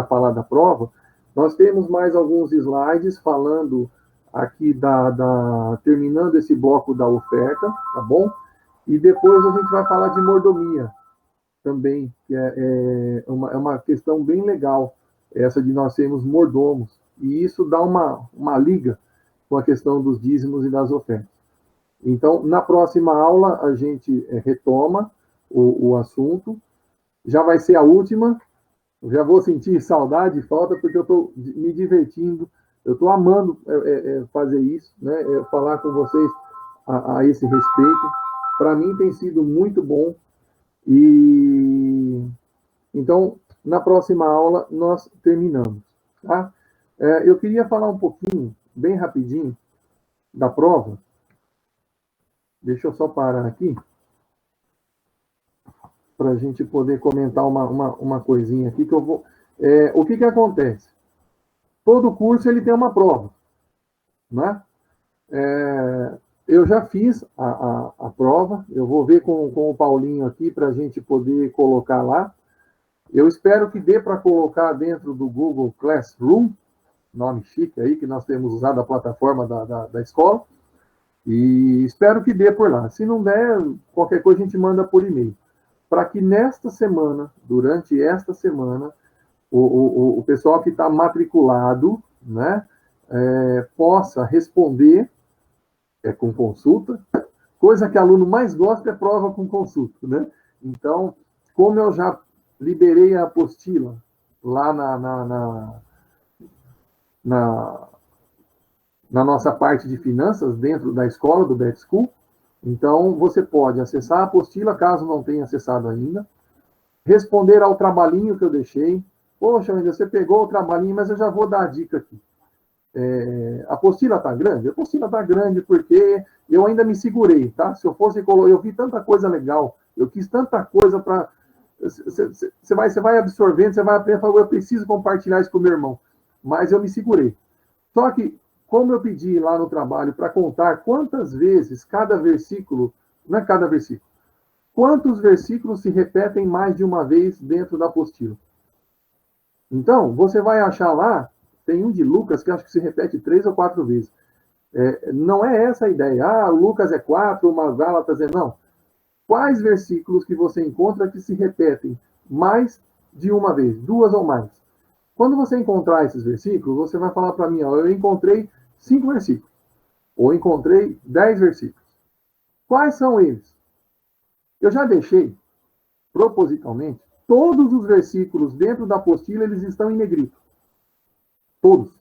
falar da prova. Nós temos mais alguns slides falando aqui terminando esse bloco da oferta, tá bom? E depois a gente vai falar de mordomia também, que é uma questão bem legal, essa de nós sermos mordomos. E isso dá uma liga com a questão dos dízimos e das ofertas. Então, na próxima aula, a gente retoma o assunto. Já vai ser a última. Eu já vou sentir saudade e falta, porque eu estou me divertindo. Eu estou amando fazer isso, né? Falar com vocês a esse respeito. Para mim tem sido muito bom. E então, na próxima aula, nós terminamos. Tá? Eu queria falar um pouquinho, bem rapidinho, da prova. Deixa eu só parar aqui, para a gente poder comentar uma coisinha aqui que eu vou... o que acontece? Todo curso ele tem uma prova, né? Eu já fiz a prova, eu vou ver com o Paulinho aqui para a gente poder colocar lá. Eu espero que dê para colocar dentro do Google Classroom, nome chique aí, que nós temos usado a plataforma da escola, e espero que dê por lá. Se não der, qualquer coisa a gente manda por e-mail. Para que nesta semana, durante esta semana, o pessoal que está matriculado, né, possa responder com consulta. Coisa que aluno mais gosta é prova com consulta, né? Então, como eu já liberei a apostila lá na nossa parte de finanças, dentro da escola, do Back School. Então, você pode acessar a apostila, caso não tenha acessado ainda, responder ao trabalhinho que eu deixei. Poxa, ainda você pegou o trabalhinho, mas eu já vou dar a dica aqui. A apostila está grande? A apostila está grande porque eu ainda me segurei, tá? Se eu fosse colocar, eu vi tanta coisa legal, eu quis tanta coisa para... Você vai absorvendo, você vai aprendendo, eu preciso compartilhar isso com o meu irmão. Mas eu me segurei. Só que, como eu pedi lá no trabalho para contar quantas vezes cada versículo, não é cada versículo, quantos versículos se repetem mais de uma vez dentro da apostila. Então, você vai achar lá, tem um de Lucas que acho que se repete 3 ou 4 vezes. Não é essa a ideia. Lucas é 4, mas Gálatas é... Não. Quais versículos que você encontra que se repetem mais de uma vez, 2 ou mais? Quando você encontrar esses versículos, você vai falar para mim, eu encontrei 5 versículos, ou encontrei 10 versículos. Quais são eles? Eu já deixei, propositalmente, todos os versículos dentro da apostila, eles estão em negrito. Todos.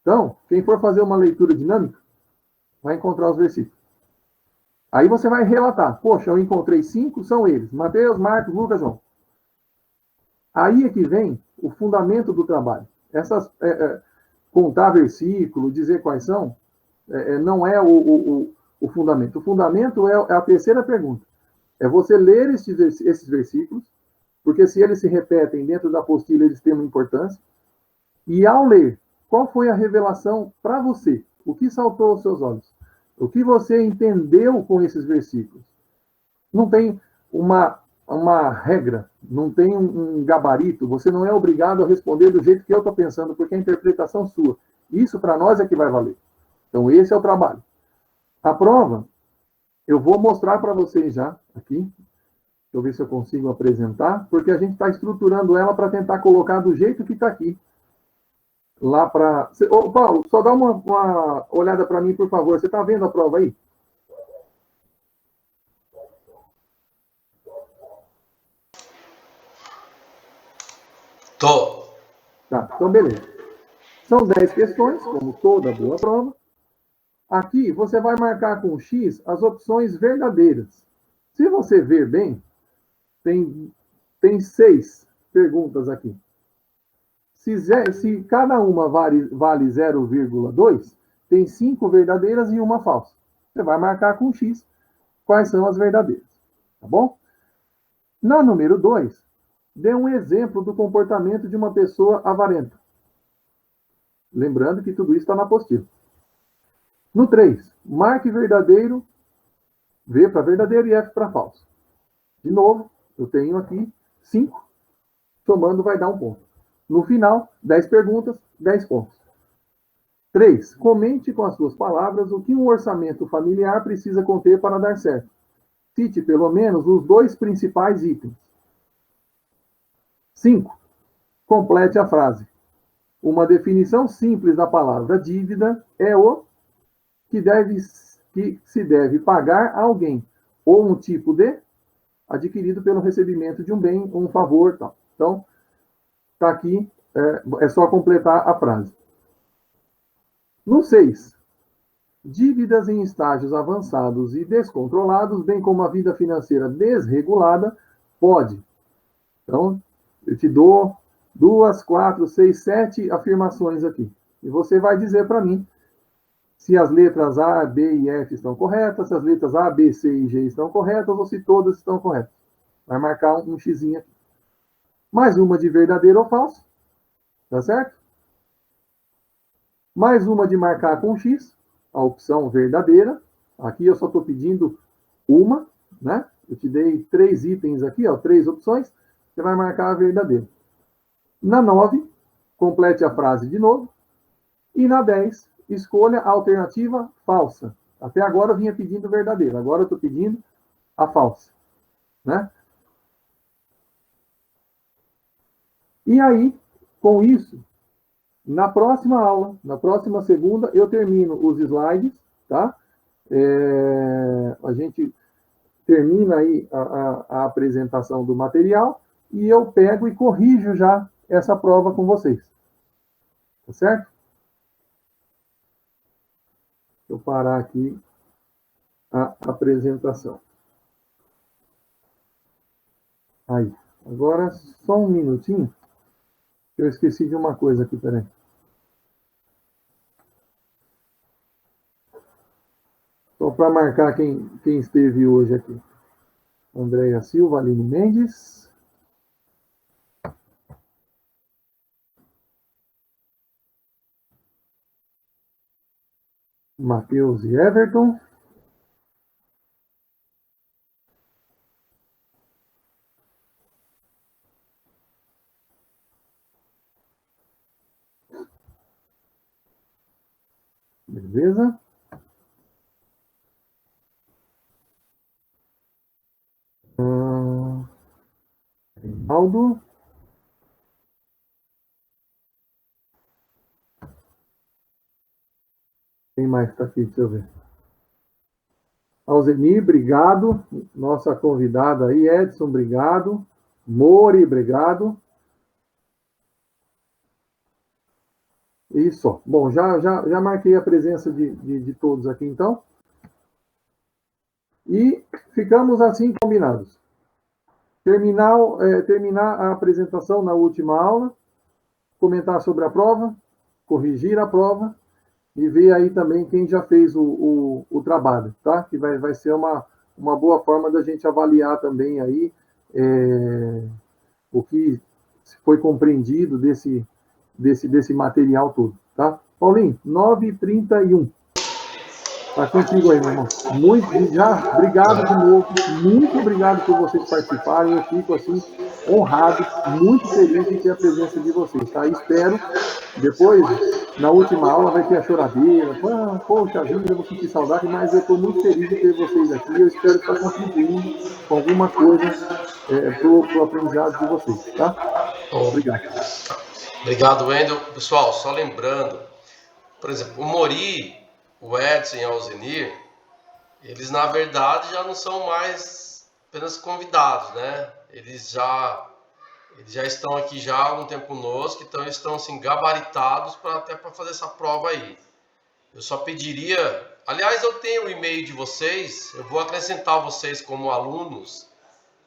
Então, quem for fazer uma leitura dinâmica, vai encontrar os versículos. Aí você vai relatar. Poxa, eu encontrei 5, são eles. Mateus, Marcos, Lucas, João. Aí é que vem o fundamento do trabalho. Contar versículo, dizer quais são, não é o fundamento. O fundamento é a terceira pergunta. É você ler esses versículos, porque se eles se repetem dentro da apostila, eles têm uma importância. E ao ler, qual foi a revelação para você? O que saltou aos seus olhos? O que você entendeu com esses versículos? Não tem uma regra, não tem um gabarito, você não é obrigado a responder do jeito que eu estou pensando, porque é a interpretação sua. Isso para nós é que vai valer. Então esse é o trabalho. A prova, eu vou mostrar para vocês já, aqui, deixa eu ver se eu consigo apresentar, porque a gente está estruturando ela para tentar colocar do jeito que está aqui. Lá para... Paulo, só dá uma olhada para mim, por favor. Você está vendo a prova aí? Tô. Tá, então beleza. São 10 questões, como toda boa prova. Aqui você vai marcar com X as opções verdadeiras. Se você ver bem, tem 6 perguntas aqui. Se cada uma vale 0,2, tem 5 verdadeiras e uma falsa. Você vai marcar com X quais são as verdadeiras. Tá bom? Na número 2, dê um exemplo do comportamento de uma pessoa avarenta. Lembrando que tudo isso está na apostila. No 3, marque verdadeiro, V para verdadeiro e F para falso. De novo, eu tenho aqui 5, somando vai dar 1 ponto. No final, 10 perguntas, 10 pontos. 3. Comente com as suas palavras o que um orçamento familiar precisa conter para dar certo. Cite pelo menos os 2 principais itens. 5. Complete a frase. Uma definição simples da palavra dívida é o que se deve pagar a alguém, ou um tipo de adquirido pelo recebimento de um bem, um favor, tal. Então, está aqui, é só completar a frase. No 6, dívidas em estágios avançados e descontrolados, bem como a vida financeira desregulada, pode. Então, eu te dou 2, 4, 6, 7 afirmações aqui. E você vai dizer para mim se as letras A, B e F estão corretas, se as letras A, B, C e G estão corretas, ou se todas estão corretas. Vai marcar um xizinho aqui. Mais uma de verdadeiro ou falso. Tá certo? Mais uma de marcar com X, a opção verdadeira. Aqui eu só estou pedindo uma, né? Eu te dei 3 itens aqui, ó, 3 opções. Você vai marcar a verdadeira. Na 9, complete a frase de novo. E na 10, escolha a alternativa falsa. Até agora eu vinha pedindo verdadeira. Agora eu estou pedindo a falsa. Né? E aí, com isso, na próxima aula, na próxima segunda, eu termino os slides, tá? A gente termina aí a apresentação do material e eu pego e corrijo já essa prova com vocês. Tá certo? Deixa eu parar aqui a apresentação. Aí. Agora, só um minutinho. Eu esqueci de uma coisa aqui, peraí. Só para marcar quem esteve hoje aqui. Andréia Silva, Aline Mendes. Matheus e Everton. Beleza? Reinaldo. Quem mais está aqui? Deixa eu ver. Alzeni, obrigado. Nossa convidada aí, Edson, obrigado. Mori, obrigado. Isso. Bom, já marquei a presença de todos aqui, então. E ficamos assim combinados. Terminar a apresentação na última aula, comentar sobre a prova, corrigir a prova e ver aí também quem já fez o trabalho, tá? Que vai ser uma boa forma da gente avaliar também aí o que foi compreendido desse material todo, tá? Paulinho, 9h31. Tá contigo aí, meu irmão. Obrigado de novo. Muito obrigado por vocês participarem. Eu fico, assim, honrado, muito feliz em ter a presença de vocês, tá? Espero, depois, na última aula, vai ter a choradeira. Poxa vida, eu vou sentir saudade, mas eu estou muito feliz de ter vocês aqui. Eu espero estar contribuindo com alguma coisa pro aprendizado de vocês, tá? Obrigado. Obrigado, Wendel. Pessoal, só lembrando, por exemplo, o Mori, o Edson e o Alzenir, eles na verdade já não são mais apenas convidados, né? Eles já Eles já estão aqui já há algum tempo conosco, então eles estão assim, gabaritados até para fazer essa prova aí. Eu só pediria... Aliás, eu tenho o e-mail de vocês, eu vou acrescentar vocês como alunos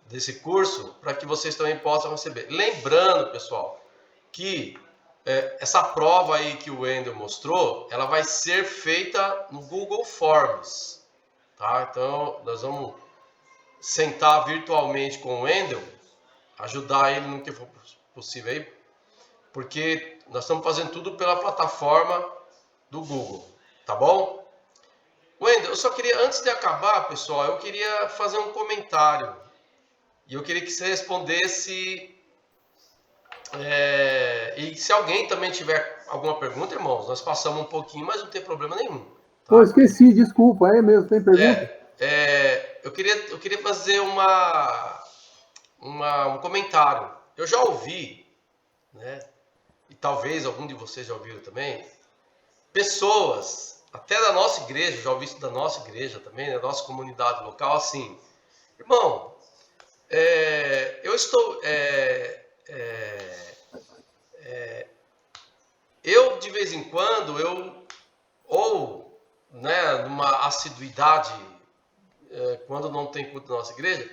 desse curso, para que vocês também possam receber. Lembrando, pessoal, que essa prova aí que o Wendel mostrou, ela vai ser feita no Google Forms, tá? Então, nós vamos sentar virtualmente com o Wendel, ajudar ele no que for possível aí, porque nós estamos fazendo tudo pela plataforma do Google, tá bom? Wendel, eu só queria, antes de acabar, pessoal, eu queria fazer um comentário, e eu queria que você respondesse, e se alguém também tiver alguma pergunta, irmãos, nós passamos um pouquinho, mas não tem problema nenhum. Tá? Pô, esqueci, desculpa, é mesmo, tem pergunta? Eu queria fazer um comentário. Eu já ouvi, né, e talvez algum de vocês já ouviram também, pessoas, até da nossa igreja, já ouvi isso da nossa igreja também, da nossa comunidade local, assim, irmão, eu estou... eu, de vez em quando, né, numa assiduidade, quando não tem culto na nossa igreja,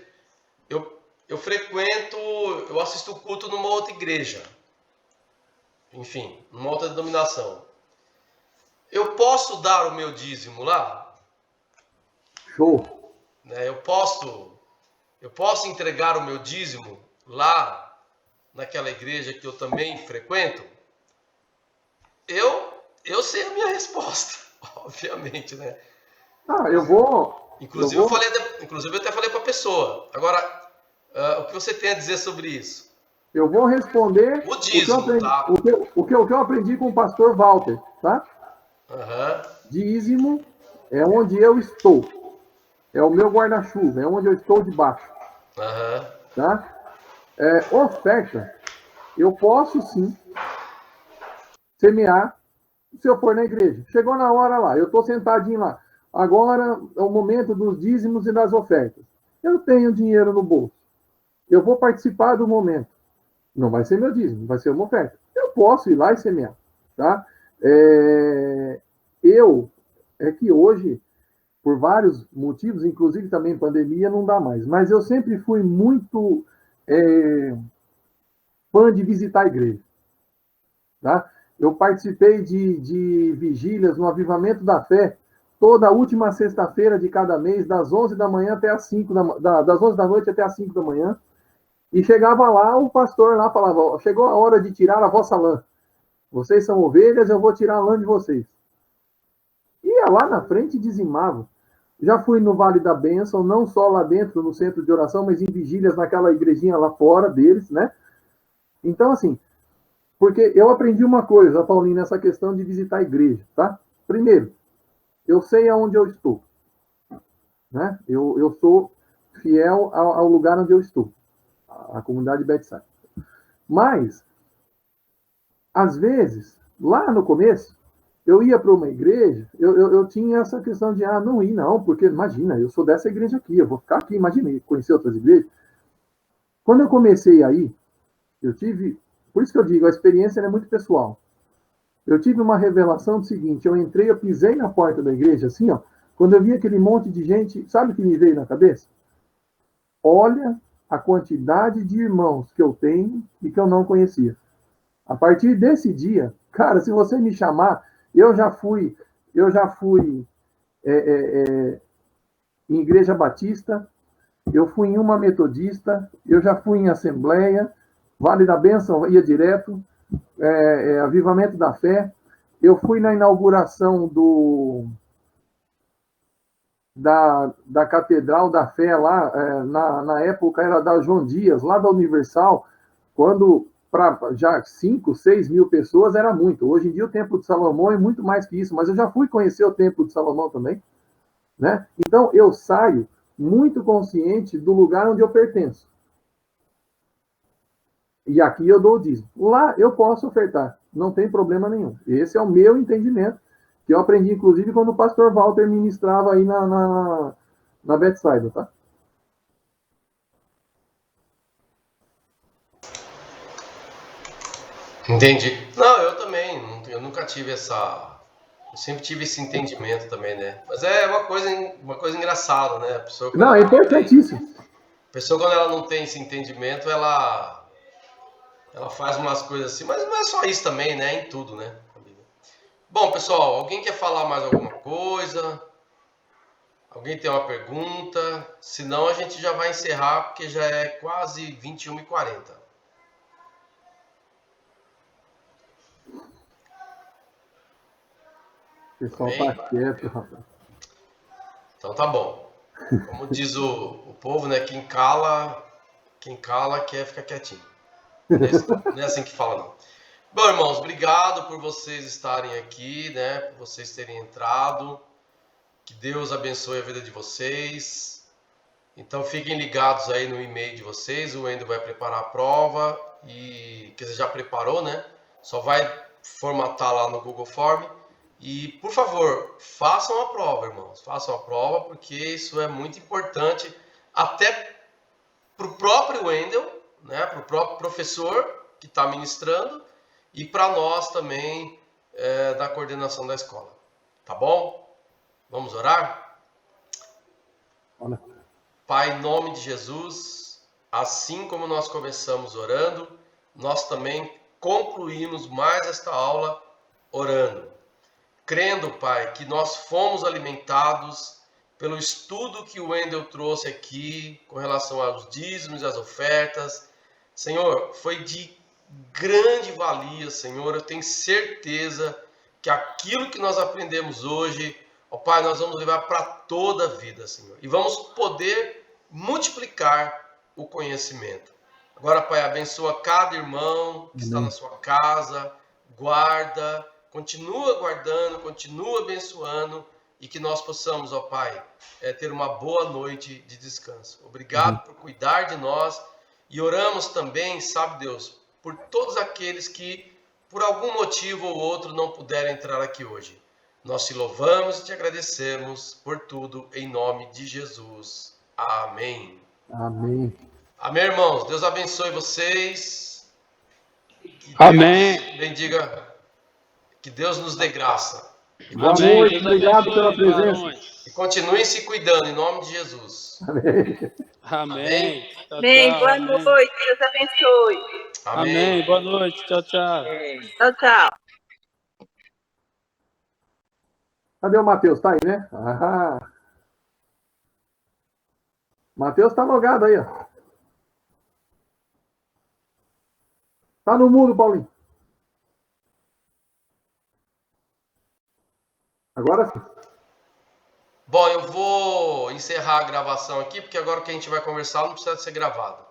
eu frequento, eu assisto o culto numa outra igreja. Enfim, numa outra denominação. Eu posso dar o meu dízimo lá? Show. Eu posso entregar o meu dízimo lá, naquela igreja que eu também frequento? Eu sei a minha resposta, obviamente, né? Eu vou... Inclusive, eu até falei para a pessoa. Agora, o que você tem a dizer sobre isso? Eu vou responder o dízimo, o que eu aprendi com o pastor Walter, tá? Uhum. Dízimo é onde eu estou. É o meu guarda-chuva, é onde eu estou debaixo. Uhum. Tá? Oferta, eu posso sim semear se eu for na igreja. Chegou na hora lá, eu estou sentadinho lá. Agora é o momento dos dízimos e das ofertas. Eu tenho dinheiro no bolso. Eu vou participar do momento. Não vai ser meu dízimo, vai ser uma oferta. Eu posso ir lá e semear. Tá? É que hoje, por vários motivos, inclusive também pandemia, não dá mais. Mas eu sempre fui muito fã de visitar a igreja. Tá? Eu participei de vigílias no Avivamento da Fé, toda a última sexta-feira de cada mês, das 11 da manhã até as 5 das 11 da noite até as 5 da manhã. E chegava lá, o pastor lá falava, chegou a hora de tirar a vossa lã. Vocês são ovelhas, eu vou tirar a lã de vocês. Ia lá na frente e dizimava. Já fui no Vale da Bênção, não só lá dentro, no centro de oração, mas em vigílias naquela igrejinha lá fora deles, né? Então, assim, porque eu aprendi uma coisa, Paulinho, nessa questão de visitar a igreja, tá? Primeiro, eu sei aonde eu estou, né? Eu sou fiel ao lugar onde eu estou, a comunidade Bethside. Mas, às vezes, lá no começo, eu ia para uma igreja, eu tinha essa questão de, não ir não, porque imagina, eu sou dessa igreja aqui, eu vou ficar aqui, imagina, conhecer outras igrejas. Quando eu comecei aí, eu tive, por isso que eu digo, a experiência é muito pessoal. Eu tive uma revelação do seguinte, eu entrei, eu pisei na porta da igreja, assim, ó, quando eu vi aquele monte de gente, sabe o que me veio na cabeça? Olha a quantidade de irmãos que eu tenho e que eu não conhecia. A partir desse dia, cara, se você me chamar, eu já fui em igreja batista, eu fui em uma metodista, eu já fui em assembleia, Vale da Bênção ia direto, Avivamento da Fé, eu fui na inauguração da Catedral da Fé lá, na época era da João Dias, lá da Universal, quando para já 5, 6 mil pessoas era muito. Hoje em dia o Templo de Salomão é muito mais que isso, mas eu já fui conhecer o Templo de Salomão também, né? Então eu saio muito consciente do lugar onde eu pertenço. E aqui eu dou o dízimo. Lá eu posso ofertar, não tem problema nenhum. Esse é o meu entendimento, que eu aprendi inclusive quando o pastor Walter ministrava aí na Bethsaida, tá? Entendi. Não, eu também. Eu nunca tive essa. Eu sempre tive esse entendimento também, né? Mas é uma coisa engraçada, né? A pessoa, quando Não, é ela não tem, importantíssimo. a pessoa, quando ela não tem esse entendimento, ela faz umas coisas assim. Mas não é só isso também, né? Em tudo, né? Bom, pessoal, alguém quer falar mais alguma coisa? Alguém tem uma pergunta? Senão a gente já vai encerrar, porque já é quase 21h40. O pessoal tá quieto, rapaz. Então tá bom. Como diz o povo, né? Quem cala quer ficar quietinho. Não é assim que fala, não. Bom, irmãos, obrigado por vocês estarem aqui, né? Por vocês terem entrado. Que Deus abençoe a vida de vocês. Então fiquem ligados aí no e-mail de vocês. O Wendel vai preparar a prova e que você já preparou, né? Só vai formatar lá no Google Form. E, por favor, façam a prova, irmãos. Façam a prova, porque isso é muito importante até para o próprio Wendel, né? Para o próprio professor que está ministrando e para nós também da coordenação da escola. Tá bom? Vamos orar? Olha. Pai, em nome de Jesus, assim como nós começamos orando, nós também concluímos mais esta aula orando. Crendo, Pai, que nós fomos alimentados pelo estudo que o Wendel trouxe aqui com relação aos dízimos e às ofertas. Senhor, foi de grande valia, Senhor. Eu tenho certeza que aquilo que nós aprendemos hoje, ó Pai, nós vamos levar para toda a vida, Senhor. E vamos poder multiplicar o conhecimento. Agora, Pai, abençoa cada irmão que está na sua casa, guarda, continua guardando, continua abençoando e que nós possamos, ó Pai, ter uma boa noite de descanso. Obrigado por cuidar de nós e oramos também, sabe Deus, por todos aqueles que por algum motivo ou outro não puderam entrar aqui hoje. Nós te louvamos e te agradecemos por tudo em nome de Jesus. Amém. Amém. Amém, irmãos. Deus abençoe vocês. Que Amém. Deus bendiga. Que Deus nos dê graça. Boa Amém. noite, Deus obrigado abençoe, pela presença. varões. E continuem se cuidando em nome de Jesus. Amém. Amém. Tchau, Amém. tchau. Boa Amém. noite. Deus abençoe. Amém. Boa noite. Tchau, tchau. Tchau, tchau. Cadê o Matheus? Tá aí, né? Ah. Matheus tá logado aí, ó. Tá no mudo, Paulinho. Agora sim. Bom, eu vou encerrar a gravação aqui, porque agora o que a gente vai conversar não precisa ser gravado.